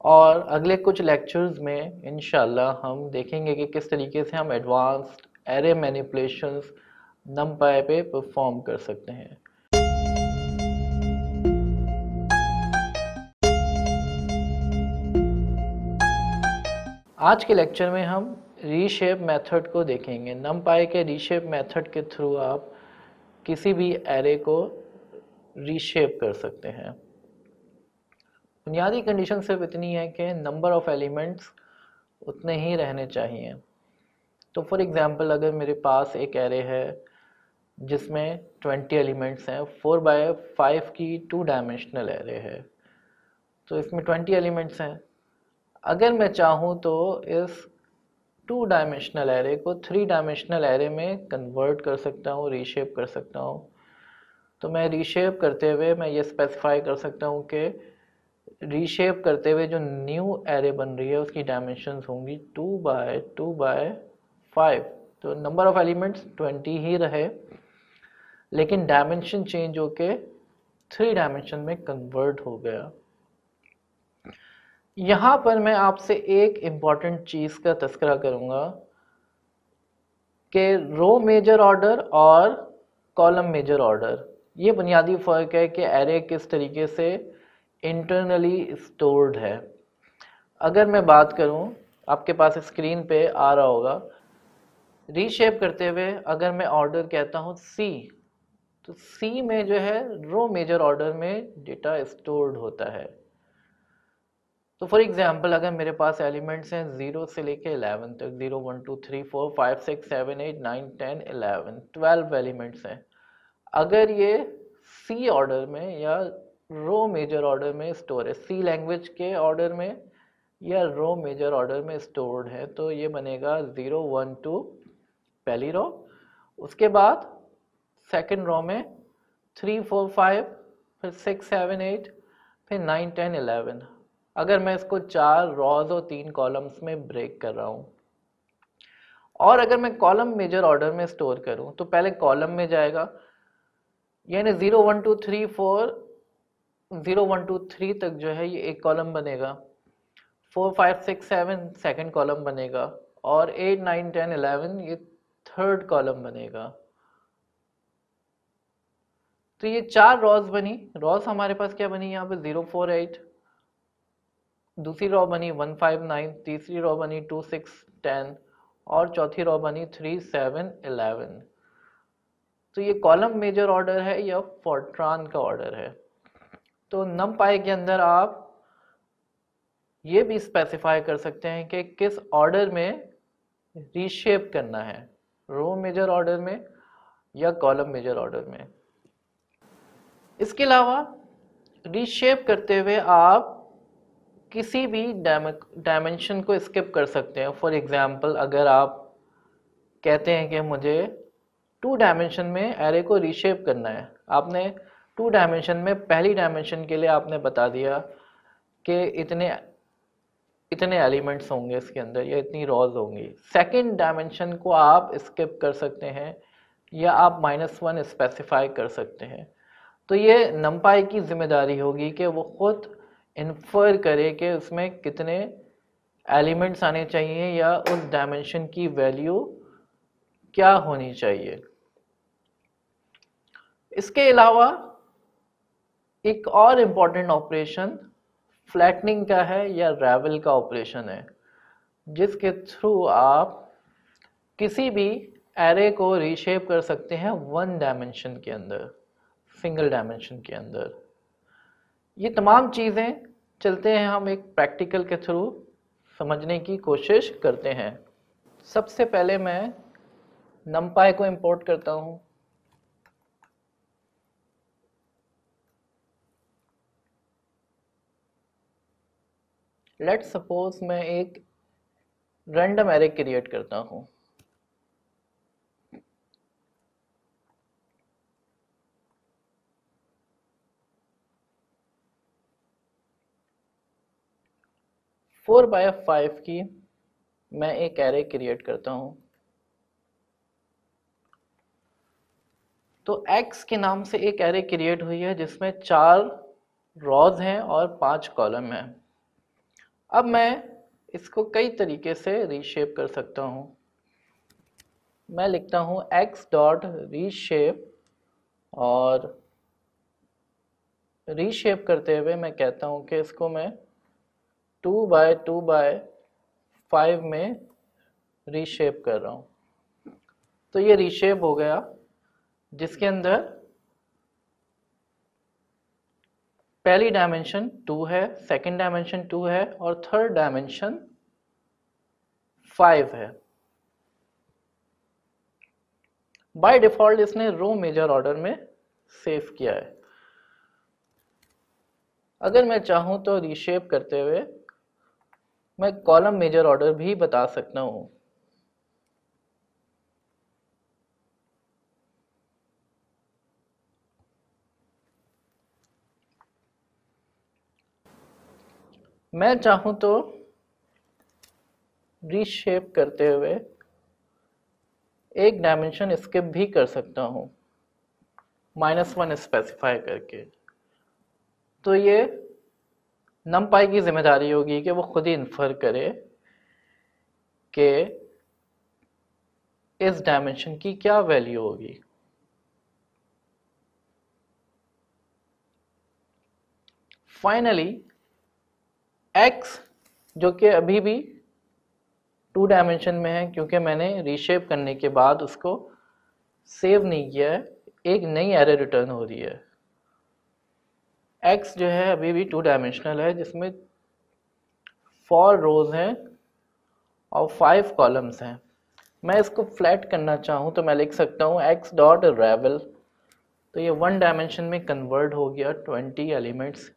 और अगले कुछ लेक्चर्स में इंशाल्लाह हम देखेंगे कि किस तरीके से हम एडवांस्ड एरे मैनिपुलेशंस नमपाई पे परफॉर्म कर सकते हैं। आज के लेक्चर में हम रीशेप मेथड को देखेंगे। नमपाई के रीशेप मेथड के थ्रू आप किसी भी एरे को रीशेप कर सकते हैं। बुनियादी कंडीशन सिर्फ इतनी है कि नंबर ऑफ़ एलिमेंट्स उतने ही रहने चाहिए। तो फॉर एग्ज़ाम्पल अगर मेरे पास एक एरे है जिसमें 20 एलिमेंट्स हैं, 4x5 की 2 डायमेंशनल एरे है, तो इसमें 20 एलिमेंट्स हैं। अगर मैं चाहूँ तो इस 2 डायमेंशनल एरे को 3 डायमेंशनल एरे में कन्वर्ट कर सकता हूँ, रीशेप कर सकता हूँ। तो मैं रीशेप करते हुए मैं ये स्पेसिफाई कर सकता हूँ कि रीशेप करते हुए जो न्यू एरे बन रही है उसकी डायमेंशंस होंगी 2 बाय 2 बाय 5। तो नंबर ऑफ एलिमेंट्स 20 ही रहे, लेकिन डायमेंशन चेंज होके 3 डायमेंशन में कन्वर्ट हो गया। यहाँ पर मैं आपसे एक इम्पॉर्टेंट चीज़ का तस्करा करूँगा कि रो मेजर ऑर्डर और कॉलम मेजर ऑर्डर, ये बुनियादी फ़र्क है कि एरे किस तरीके से इंटरनली स्टोर्ड है। अगर मैं बात करूँ, आपके पास स्क्रीन पे आ रहा होगा, रीशेप करते हुए अगर मैं ऑर्डर कहता हूँ सी, तो सी में जो है रो मेजर ऑर्डर में डेटा स्टोर्ड होता है। तो फॉर एग्जांपल अगर मेरे पास एलिमेंट्स हैं 0 से लेके 11 तक, 0 1 2 3 4 5 6 7 8 9 10 11, 12 एलिमेंट्स हैं। अगर ये सी ऑर्डर में या रो मेजर ऑर्डर में स्टोर है, सी लैंग्वेज के ऑर्डर में या रो मेजर ऑर्डर में स्टोर्ड है, तो ये बनेगा 0 1 2 पहली रो, उसके बाद सेकंड रो में 3 4 5, फिर 6 7 8, फिर 9 10 11। अगर मैं इसको 4 रॉज और 3 कॉलम्स में ब्रेक कर रहा हूँ, और अगर मैं कॉलम मेजर ऑर्डर में स्टोर करूँ तो पहले कॉलम में जाएगा, यानी 0 1 2 3 4, 0 1 2 3 तक जो है ये एक कॉलम बनेगा, 4 5 6 7 सेकंड कॉलम बनेगा, और 8 9 10 11 ये थर्ड कॉलम बनेगा। तो ये 4 रॉज बनी। रॉज हमारे पास क्या बनी यहाँ पे 0 4 8, दूसरी रॉ बनी 1 5 9, तीसरी रॉ बनी 2 6 10, और चौथी रॉ बनी 3 7 11। तो ये कॉलम मेजर ऑर्डर है या फोर्ट्रान का ऑर्डर है। तो नमपाई के अंदर आप ये भी स्पेसिफाई कर सकते हैं कि किस ऑर्डर में रीशेप करना है, रो मेजर ऑर्डर में या कॉलम मेजर ऑर्डर में। इसके अलावा रीशेप करते हुए आप किसी भी डायमेंशन को स्किप कर सकते हैं। फॉर एग्जांपल अगर आप कहते हैं कि मुझे 2 डायमेंशन में एरे को रीशेप करना है, आपने 2 डायमेंशन में पहली डायमेंशन के लिए आपने बता दिया कि इतने एलिमेंट्स होंगे इसके अंदर या इतनी रॉज होंगी। सेकंड डायमेंशन को आप स्किप कर सकते हैं या आप -1 स्पेसिफाई कर सकते हैं। तो ये नमपाई की जिम्मेदारी होगी कि वो खुद इन्फर करे कि उसमें कितने एलिमेंट्स आने चाहिए या उस डायमेंशन की वैल्यू क्या होनी चाहिए। इसके अलावा एक और इम्पॉर्टेंट ऑपरेशन फ्लैटनिंग का है या रैवल का ऑपरेशन है, जिसके थ्रू आप किसी भी एरे को रीशेप कर सकते हैं 1 डायमेंशन के अंदर, सिंगल डायमेंशन के अंदर। ये तमाम चीज़ें चलते हैं हम एक प्रैक्टिकल के थ्रू समझने की कोशिश करते हैं। सबसे पहले मैं नमपाई को इंपोर्ट करता हूँ। लेट्स सपोज मैं एक रैंडम एरे क्रिएट करता हूँ। फोर बाय 5 की मैं एक एरे क्रिएट करता हूँ। तो x के नाम से एक एरे क्रिएट हुई है जिसमें 4 रॉज हैं और 5 कॉलम हैं। अब मैं इसको कई तरीके से रीशेप कर सकता हूँ। मैं लिखता हूँ x डॉट रीशेप, और रीशेप करते हुए मैं कहता हूँ कि इसको मैं 2 बाय 2 बाय 5 में रीशेप कर रहा हूँ। तो ये रीशेप हो गया, जिसके अंदर पहली डायमेंशन 2 है, सेकंड डायमेंशन 2 है, और थर्ड डायमेंशन 5 है। बाय डिफॉल्ट इसने रो मेजर ऑर्डर में सेव किया है। अगर मैं चाहूँ तो रीशेप करते हुए मैं कॉलम मेजर ऑर्डर भी बता सकता हूँ। मैं चाहूँ तो रीशेप करते हुए एक डायमेंशन स्किप भी कर सकता हूँ -1 स्पेसिफाई करके। तो ये numpy की जिम्मेदारी होगी कि वो खुद ही इन्फर करे कि इस डायमेंशन की क्या वैल्यू होगी। फाइनली x जो कि अभी भी 2 डायमेंशन में है क्योंकि मैंने रीशेप करने के बाद उसको सेव नहीं किया है, एक नई एरे रिटर्न हो रही है। x जो है अभी भी 2 डायमेंशनल है जिसमें 4 रोज हैं और 5 कॉलम्स हैं। मैं इसको फ्लैट करना चाहूँ तो मैं लिख सकता हूँ x डॉट रेवल, तो ये 1 डायमेंशन में कन्वर्ट हो गया, 20 एलिमेंट्स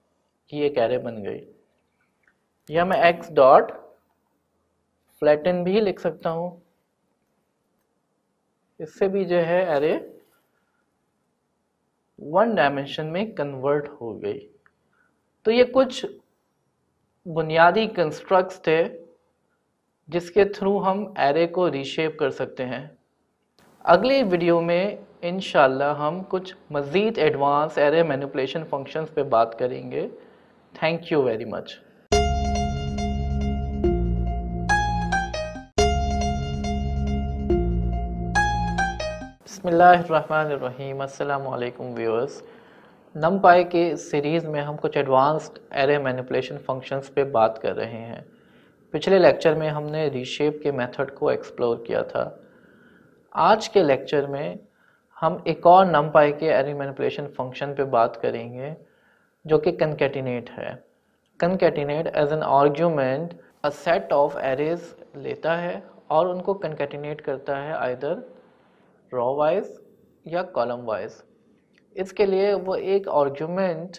की एक एरे बन गई। या मैं x डॉट फ्लैटन भी लिख सकता हूँ, इससे भी जो है एरे 1 डायमेंशन में कन्वर्ट हो गई। तो ये कुछ बुनियादी कंस्ट्रक्ट्स थे जिसके थ्रू हम एरे को रीशेप कर सकते हैं। अगले वीडियो में इंशाल्लाह हम कुछ मज़ीद एडवांस एरे मैनिपुलेशन फंक्शंस पे बात करेंगे। Thank you very much. बिस्मिल्लाहिर्रहमानिर्रहीम, अस्सलामु अलैकुम व्यूअर्स। numpy के सीरीज़ में हम कुछ एडवांस्ड एरे मैनिपुलेशन फंक्शंस पे बात कर रहे हैं। पिछले लेक्चर में हमने रीशेप के मेथड को एक्सप्लोर किया था। आज के लेक्चर में हम एक और numpy के एरे मैनिपुलेशन फंक्शन पे बात करेंगे जो कि कंकैटिनेट है। Concatenate as an argument a set of arrays लेता है और उनको कंकैटिनेट करता है आइदर रो वाइज या कॉलम वाइज। इसके लिए वो एक आर्ग्यूमेंट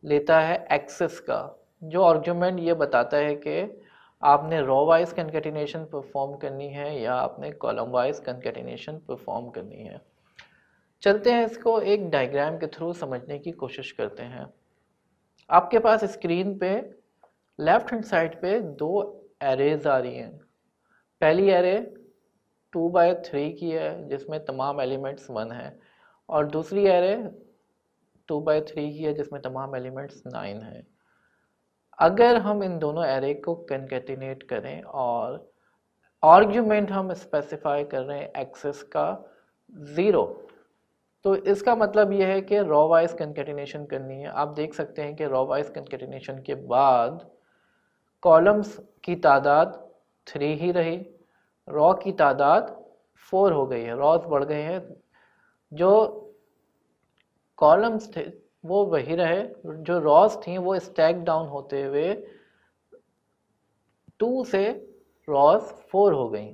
लेता है एक्सेस का, जो आर्ग्यूमेंट ये बताता है कि आपने रो वाइज कंकैटिनेशन परफॉर्म करनी है या आपने कॉलम वाइज कंकैटिनेशन परफॉर्म करनी है। चलते हैं इसको एक डायग्राम के थ्रू समझने की कोशिश करते हैं। आपके पास स्क्रीन पे लेफ्ट हैंड साइड पे 2 एरेज आ रही हैं। पहली एरे 2/3 की है जिसमें तमाम एलिमेंट्स 1 है, और दूसरी एरे 2/3 की है जिसमें तमाम एलिमेंट्स 9 हैं। अगर हम इन दोनों एरे को कंकैटिनेट करें और आर्ग्यूमेंट हम स्पेसिफाई कर रहे हैं एक्सेस का 0, तो इसका मतलब यह है कि रो वाइज कंकैटिनेशन करनी है। आप देख सकते हैं कि रो वाइज कंकैटिनेशन के बाद कॉलम्स की तादाद 3 ही रही, रो की तादाद 4 हो गई है, रॉस बढ़ गए हैं। जो कॉलम्स थे वो वही रहे, जो रॉस थी वो स्टैक डाउन होते हुए 2 से रॉस 4 हो गई।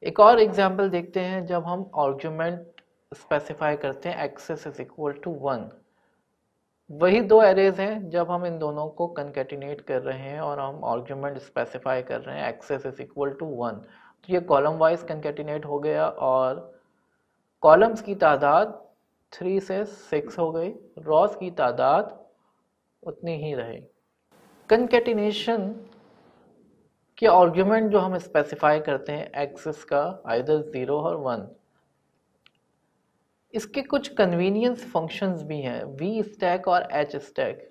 एक और एग्जांपल देखते हैं जब हम आर्ग्यूमेंट स्पेसिफाई करते हैं एक्सेस इज इक्वल टू 1। वही 2 एरेज हैं जब हम इन दोनों को कंकैटिनेट कर रहे हैं और हम आर्ग्यूमेंट स्पेसिफाई कर रहे हैं एक्सेस इज इक्वल टू 1। तो ये कॉलम वाइज कंकैटिनेट हो गया और कॉलम्स की तादाद 3 से 6 हो गई, रॉस की तादाद उतनी ही रही। कंकैटिनेशन के आर्ग्यूमेंट जो हम स्पेसिफाई करते हैं एक्सेस का आइदर 0 और 1, इसके कुछ कन्वीनियंस फंक्शंस भी हैं, वी स्टैक और एच स्टैक।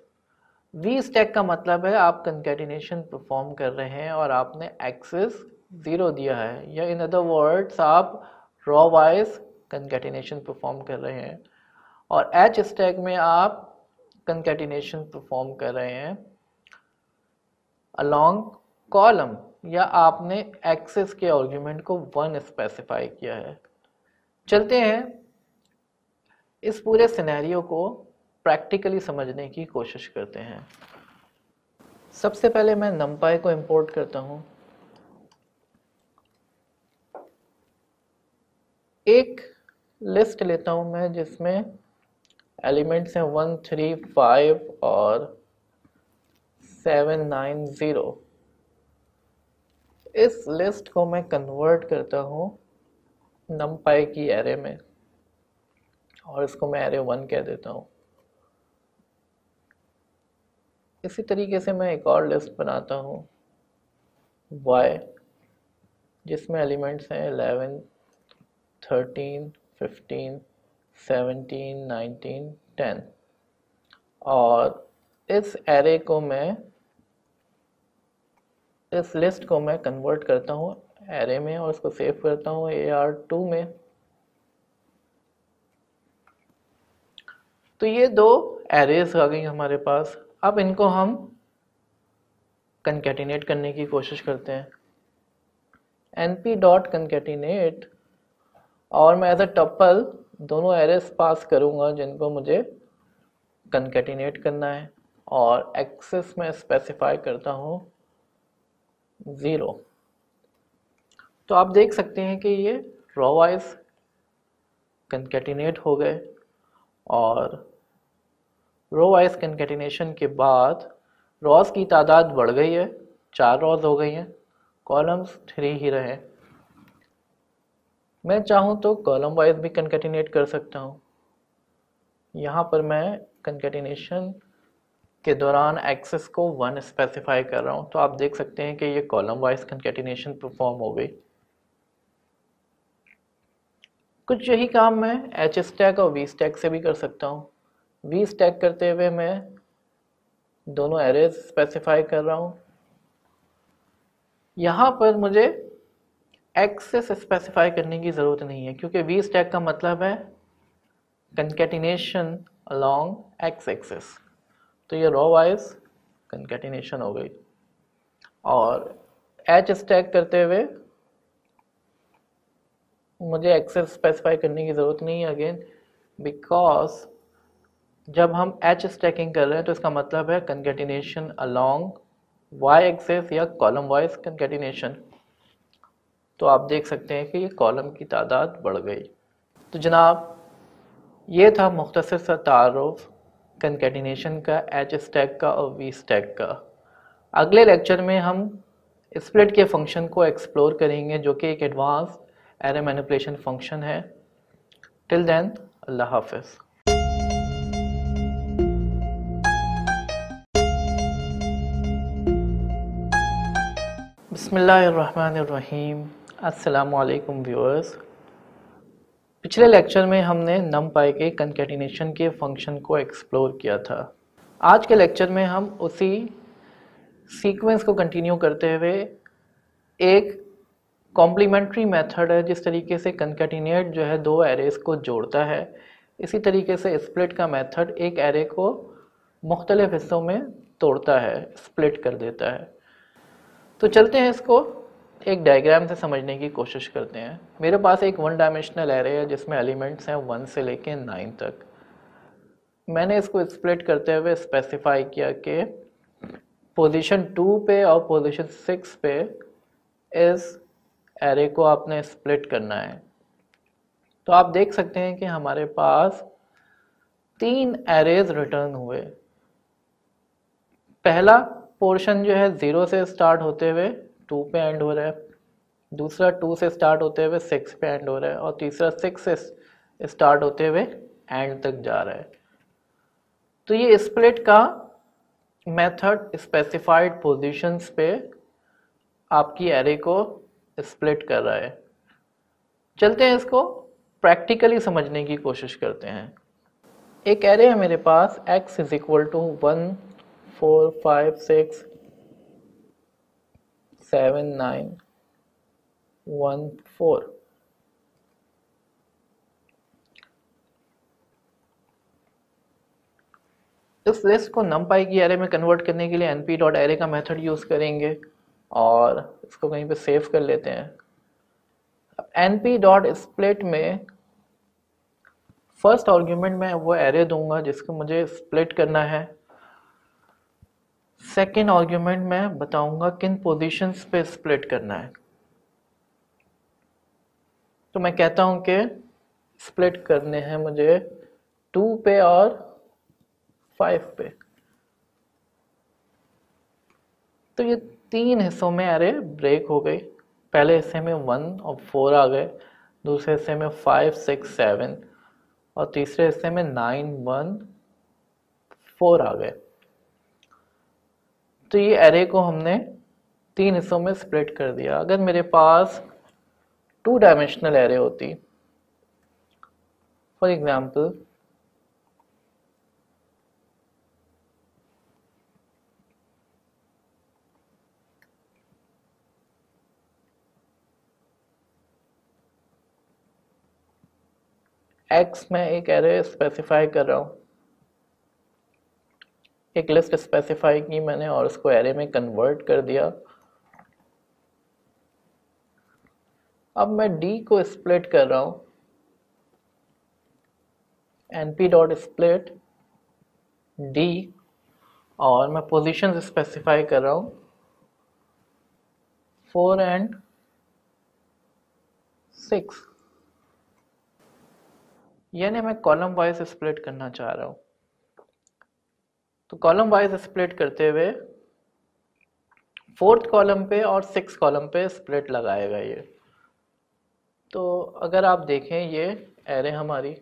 वी स्टैक का मतलब है आप कंकैटिनेशन परफॉर्म कर रहे हैं और आपने एक्सेस 0 दिया है, या इन अदर वर्ड्स आप रो वाइज कंकैटिनेशन परफॉर्म कर रहे हैं। और एच स्टैक में आप कंकैटिनेशन परफॉर्म कर रहे हैं अलोंग कॉलम, या आपने एक्सेस के आर्ग्यूमेंट को 1 स्पेसिफाई किया है। चलते हैं इस पूरे सिनेरियो को प्रैक्टिकली समझने की कोशिश करते हैं। सबसे पहले मैं numpy को इंपोर्ट करता हूं। एक लिस्ट लेता हूं मैं जिसमें एलिमेंट्स हैं 1, 3, 5 और 7, 9, 0। इस लिस्ट को मैं कन्वर्ट करता हूं numpy की एरे में और इसको मैं एरे 1 कह देता हूं। इसी तरीके से मैं एक और लिस्ट बनाता हूँ y, जिसमें एलिमेंट्स हैं 11, 13, 15, 17, 19, 10, और इस एरे को मैं, इस लिस्ट को मैं कन्वर्ट करता हूँ एरे में और उसको सेव करता हूँ AR2 में। तो ये दो एरेज आ गई हमारे पास। अब इनको हम कंकैटिनेट करने की कोशिश करते हैं। np डॉट कंकैटिनेट, और मैं एज अ टपल दोनों एरेज पास करूँगा जिनको मुझे कंकैटिनेट करना है, और एक्सेस में स्पेसिफाई करता हूँ 0। तो आप देख सकते हैं कि ये रो वाइज कंकैटिनेट हो गए, और रो वाइज कंकैटिनेशन के बाद रॉस की तादाद बढ़ गई है, 4 रॉस हो गई हैं, कॉलम्स 3 ही रहे। मैं चाहूँ तो कॉलम वाइज भी कंकैटिनेट कर सकता हूँ। यहाँ पर मैं कंकैटिनेशन के दौरान एक्सेस को 1 स्पेसिफाई कर रहा हूँ, तो आप देख सकते हैं कि ये कॉलम वाइज कंकैटिनेशन परफॉर्म हो गई। कुछ यही काम मैं एच स्टैक और वी स्टैक से भी कर सकता हूँ। वी स्टैक करते हुए मैं दोनों एरेज स्पेसिफाई कर रहा हूँ। यहाँ पर मुझे एक्सेस स्पेसिफाई करने की ज़रूरत नहीं है, क्योंकि वी स्टैक का मतलब है कंकैटिनेशन अलोंग एक्स एक्सेस। तो ये रो वाइज कंकैटिनेशन हो गई। और एच स्टैक करते हुए मुझे एक्सेस स्पेसिफाई करने की ज़रूरत नहीं है अगेन, बिकॉज जब हम एच स्टैकिंग कर रहे हैं तो इसका मतलब है कंकैटिनेशन अलोंग वाई एक्सेस या कॉलम वाइज कंकैटिनेशन। तो आप देख सकते हैं कि ये कॉलम की तादाद बढ़ गई। तो जनाब, ये था मुख्तसर सा तारुफ कंकैटिनेशन का, एच स्टैक का और वी स्टैक का। अगले लेक्चर में हम स्प्लिट के फंक्शन को एक्सप्लोर करेंगे, जो कि एक एडवांस एरे मैनिपुलेशन फंक्शन है। टिल देन, अल्लाह हाफिज़। बिस्मिल्लाहिर्रहमानिर्रहीम। अस्सलामु अलैकुम व्यूअर्स। पिछले लेक्चर में हमने नमपाई के कंकैटिनेशन के फंक्शन को एक्सप्लोर किया था। आज के लेक्चर में हम उसी सीक्वेंस को कंटिन्यू करते हुए एक कॉम्प्लीमेंट्री मेथड है जिस तरीके से कंकैटिनेट जो है दो एरेज को जोड़ता है, इसी तरीके से स्प्लिट का मेथड एक एरे को मुख्तलिफ हिस्सों में तोड़ता है, स्प्लिट कर देता है। तो चलते हैं इसको एक डायग्राम से समझने की कोशिश करते हैं। मेरे पास एक 1 डायमेंशनल एरे है जिसमें एलिमेंट्स हैं 1 से लेके 9 तक। मैंने इसको स्प्लिट करते हुए स्पेसिफाई किया कि पोजीशन 2 पे और पोजीशन 6 पे इस एरे को आपने स्प्लिट करना है। तो आप देख सकते हैं कि हमारे पास 3 एरेज रिटर्न हुए। पहला पोर्शन जो है 0 से स्टार्ट होते हुए 2 पे एंड हो रहा है, दूसरा 2 से स्टार्ट होते हुए 6 पे एंड हो रहा है, और तीसरा 6 से स्टार्ट होते हुए एंड तक जा रहा है। तो ये स्प्लिट का मेथड स्पेसिफाइड पोजीशंस पे आपकी एरे को स्प्लिट कर रहा है। चलते हैं इसको प्रैक्टिकली समझने की कोशिश करते हैं। एक एरे है मेरे पास x इज इक्वल टू 1, 4, 5, 6, 7, 9, 1, 4। इस लिस्ट को नमपाई की एरे में कन्वर्ट करने के लिए np डॉट एरे का मेथड यूज़ करेंगे और इसको कहीं पे सेव कर लेते हैं। अब np डॉट स्प्लिट में फर्स्ट आर्ग्यूमेंट में वो एरे दूंगा जिसको मुझे स्प्लिट करना है। सेकेंड आर्ग्यूमेंट में बताऊंगा किन पोजीशंस पे स्प्लिट करना है। तो मैं कहता हूं कि स्प्लिट करने हैं मुझे 2 पे और 5 पे। तो ये 3 हिस्सों में एरे ब्रेक हो गई। पहले हिस्से में 1 और 4 आ गए, दूसरे हिस्से में 5, 6, 7 और तीसरे हिस्से में 9, 1, 4 आ गए। तो ये एरे को हमने 3 हिस्सों में स्प्लिट कर दिया। अगर मेरे पास 2 डायमेंशनल एरे होती, फॉर एग्जाम्पल एक्स में एक एरे स्पेसिफाई कर रहा हूँ, एक लिस्ट स्पेसिफाई की मैंने और उसको एरे में कन्वर्ट कर दिया। अब मैं डी को स्प्लिट कर रहा हूँ, np डॉट स्प्लिट डी, और मैं पोजीशन स्पेसिफाई कर रहा हूँ 4 and 6, यानी मैं कॉलम वाइज स्प्लिट करना चाह रहा हूँ। तो कॉलम वाइज स्प्लिट करते हुए 4th कॉलम पे और 6th कॉलम पे स्प्लिट लगाएगा ये। तो अगर आप देखें ये एरे हमारी,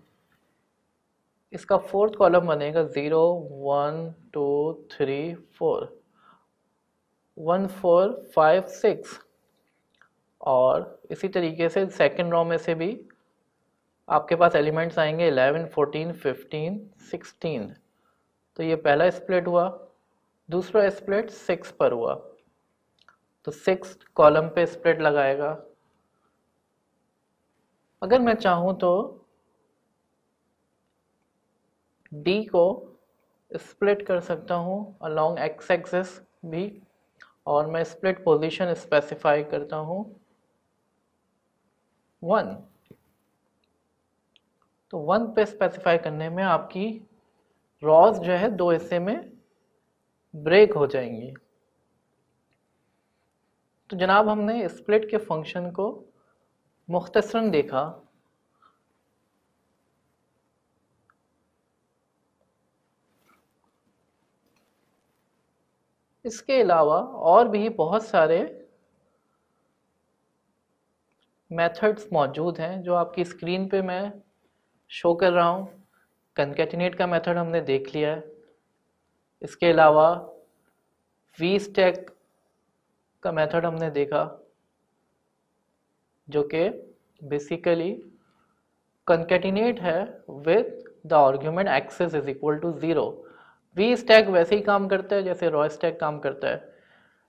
इसका 4th कॉलम बनेगा 0 1 2 3 4 1 4 5 6, और इसी तरीके से सेकंड रो में से भी आपके पास एलिमेंट्स आएंगे 11 14 15 16। तो ये पहला स्प्लिट हुआ, दूसरा स्प्लिट 6 पर हुआ, तो 6 कॉलम पे स्प्लिट लगाएगा। अगर मैं चाहूँ तो डी को स्प्लिट कर सकता हूँ अलोंग एक्स एक्सिस भी, और मैं स्प्लिट पोजीशन स्पेसिफाई करता हूँ 1। तो 1 पे स्पेसिफाई करने में आपकी रॉज जो है 2 हिस्से में ब्रेक हो जाएंगी। तो जनाब हमने स्प्लिट के फंक्शन को मुख्तसरन देखा। इसके अलावा और भी बहुत सारे मेथड्स मौजूद हैं जो आपकी स्क्रीन पे मैं शो कर रहा हूँ। कंकैटिनेट का मेथड हमने देख लिया है। इसके अलावा वी स्टैक का मेथड हमने देखा, जो कि बेसिकली कंकैटिनेट है with the argument axis is equal to 0। We stack वैसे ही काम करता है जैसे रॉ स्टैक काम करता है।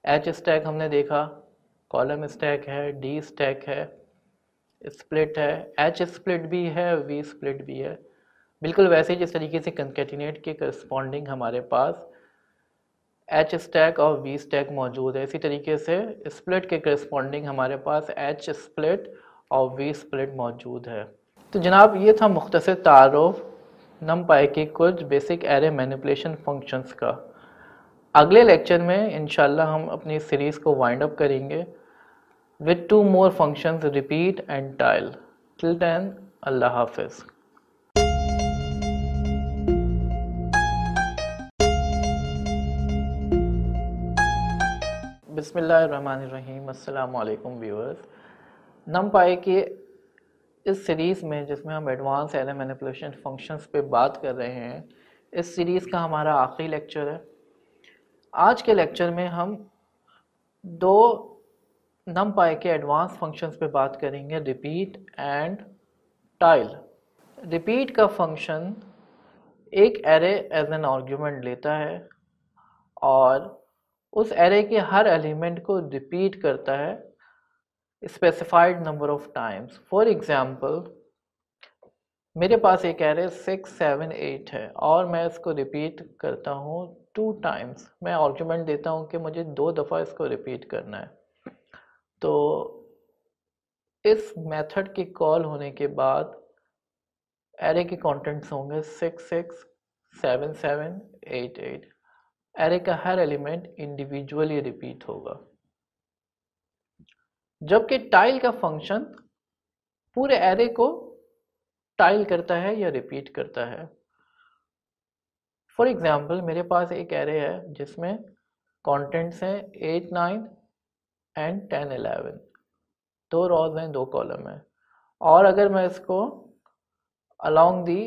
एच स्टैक हमने देखा, कॉलम स्टैक है, डी स्टैक है, स्प्लिट है, एच स्प्लिट भी है, वी स्प्लिट भी है। बिल्कुल वैसे ही जिस तरीके से कंकैटिनेट के करस्पॉन्डिंग हमारे पास एच स्टैक और वी स्टैक मौजूद है, इसी तरीके से स्प्लिट के करस्पॉन्डिंग हमारे पास एच स्प्लिट और वी स्प्लिट मौजूद है। तो जनाब ये था मुख्तसर तारुफ नमपाई की कुछ बेसिक एरे मैनिपुलेशन फंक्शंस का। अगले लेक्चर में इंशाल्लाह हम अपनी सीरीज़ को वाइंड अप करेंगे with 2 more functions, repeat and tile. Till then, Allah Hafiz. बिस्मिल्लाहिर्रहमानिर्रहीम। अस्सलाम वालेकुम व्यूअर्स। नमपाई के इस सीरीज़ में जिसमें हम एडवांस एरे मैनिपुलेशन फंक्शंस पे बात कर रहे हैं, इस सीरीज़ का हमारा आखिरी लेक्चर है। आज के लेक्चर में हम 2 नमपाई के एडवांस फंक्शंस पे बात करेंगे, रिपीट एंड टाइल। रिपीट का फंक्शन एक एरे एज एन आर्ग्यूमेंट लेता है और उस एरे के हर एलिमेंट को रिपीट करता है specified number of times. For example मेरे पास एक एरे 6 7 8 है और मैं इसको रिपीट करता हूँ 2 टाइम्स। मैं आर्ग्यूमेंट देता हूँ कि मुझे 2 दफ़ा इसको रिपीट करना है। तो इस मेथड के कॉल होने के बाद एरे के कंटेंट्स होंगे 6 6 7 7 8 8। एरे का हर एलिमेंट इंडिविजुअली रिपीट होगा, जबकि टाइल का फंक्शन पूरे एरे को टाइल करता है या रिपीट करता है। फॉर एग्जाम्पल मेरे पास एक एरे है जिसमें कंटेंट्स हैं 8 9 एंड 10 11, 2 रॉज हैं 2 कॉलम हैं, और अगर मैं इसको along the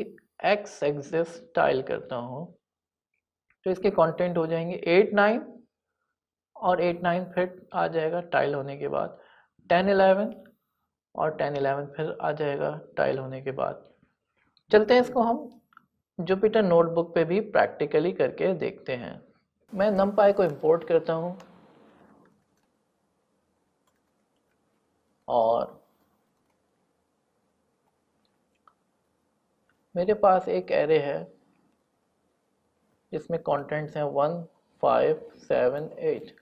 x axis tile करता हूँ तो इसके कंटेंट हो जाएंगे 8 9 और 8 9 फिर आ जाएगा टाइल होने के बाद, 10 11 और 10 11 फिर आ जाएगा टाइल होने के बाद। चलते हैं इसको हम जुपिटर नोटबुक पे भी प्रैक्टिकली करके देखते हैं। मैं numpy को इंपोर्ट करता हूँ और मेरे पास एक एरे है जिसमें कंटेंट्स हैं 1 5 7 8।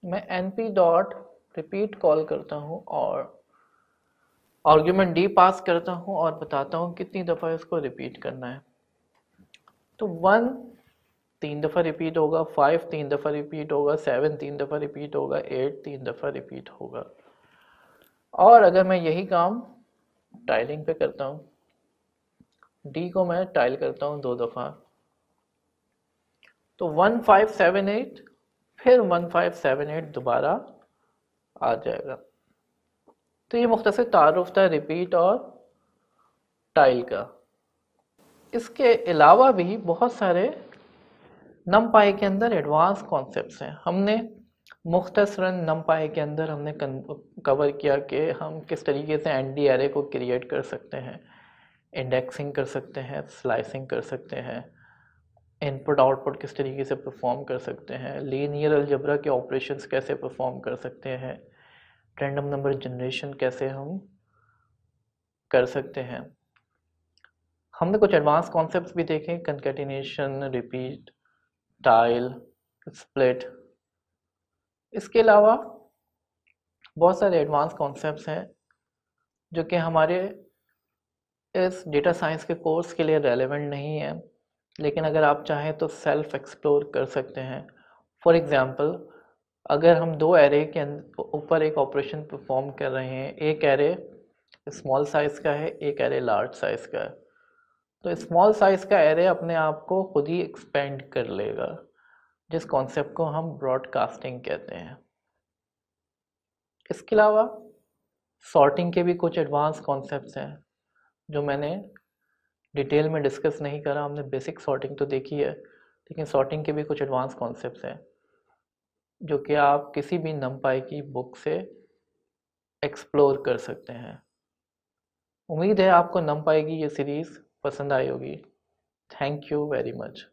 मैं np डॉट रिपीट कॉल करता हूँ और आर्ग्यूमेंट d पास करता हूँ और बताता हूँ कितनी दफ़ा इसको रिपीट करना है। तो 1 3 दफ़ा रिपीट होगा, 5 3 दफ़ा रिपीट होगा, 7 3 दफ़ा रिपीट होगा, 8 3 दफ़ा रिपीट होगा। और अगर मैं यही काम टाइलिंग पे करता हूँ, डी को मैं टाइल करता हूँ 2 दफ़ा, तो 1 5 7 8 फिर 1 5 7 8 दोबारा आ जाएगा। तो ये मुख्तसर तारुफ था रिपीट और टाइल का। इसके अलावा भी बहुत सारे numpy के अंदर एडवांस कॉन्सेप्ट्स हैं। हमने मुख्तसरन numpy के अंदर हमने कवर किया कि हम किस तरीके से एनडी एरे को क्रिएट कर सकते हैं, इंडेक्सिंग कर सकते हैं, स्लाइसिंग कर सकते हैं, इनपुट आउटपुट किस तरीके से परफॉर्म कर सकते हैं, लीनियर अलजेब्रा के ऑपरेशंस कैसे परफॉर्म कर सकते हैं, रैंडम नंबर जनरेशन कैसे हम कर सकते हैं। हमने कुछ एडवांस कॉन्सेप्ट्स भी देखे, कंकैटिनेशन, रिपीट, टाइल, स्प्लिट। इसके अलावा बहुत सारे एडवांस कॉन्सेप्ट्स हैं जो कि हमारे इस डेटा साइंस के कोर्स के लिए रेलेवेंट नहीं है, लेकिन अगर आप चाहें तो सेल्फ एक्सप्लोर कर सकते हैं। फॉर एग्ज़ाम्पल, अगर हम दो एरे के ऊपर एक ऑपरेशन परफॉर्म कर रहे हैं, एक एरे स्मॉल साइज़ का है, एक एरे लार्ज साइज़ का है, तो स्मॉल साइज़ का एरे अपने आप को खुद ही एक्सपेंड कर लेगा, जिस कॉन्सेप्ट को हम ब्रॉडकास्टिंग कहते हैं। इसके अलावा सॉर्टिंग के भी कुछ एडवांस कॉन्सेप्ट्स हैं जो मैंने डिटेल में डिस्कस नहीं करा। हमने बेसिक सॉर्टिंग तो देखी है, लेकिन सॉर्टिंग के भी कुछ एडवांस कॉन्सेप्ट्स हैं जो कि आप किसी भी numpy की बुक से एक्सप्लोर कर सकते हैं। उम्मीद है आपको numpy की ये सीरीज़ पसंद आई होगी। Thank you very much.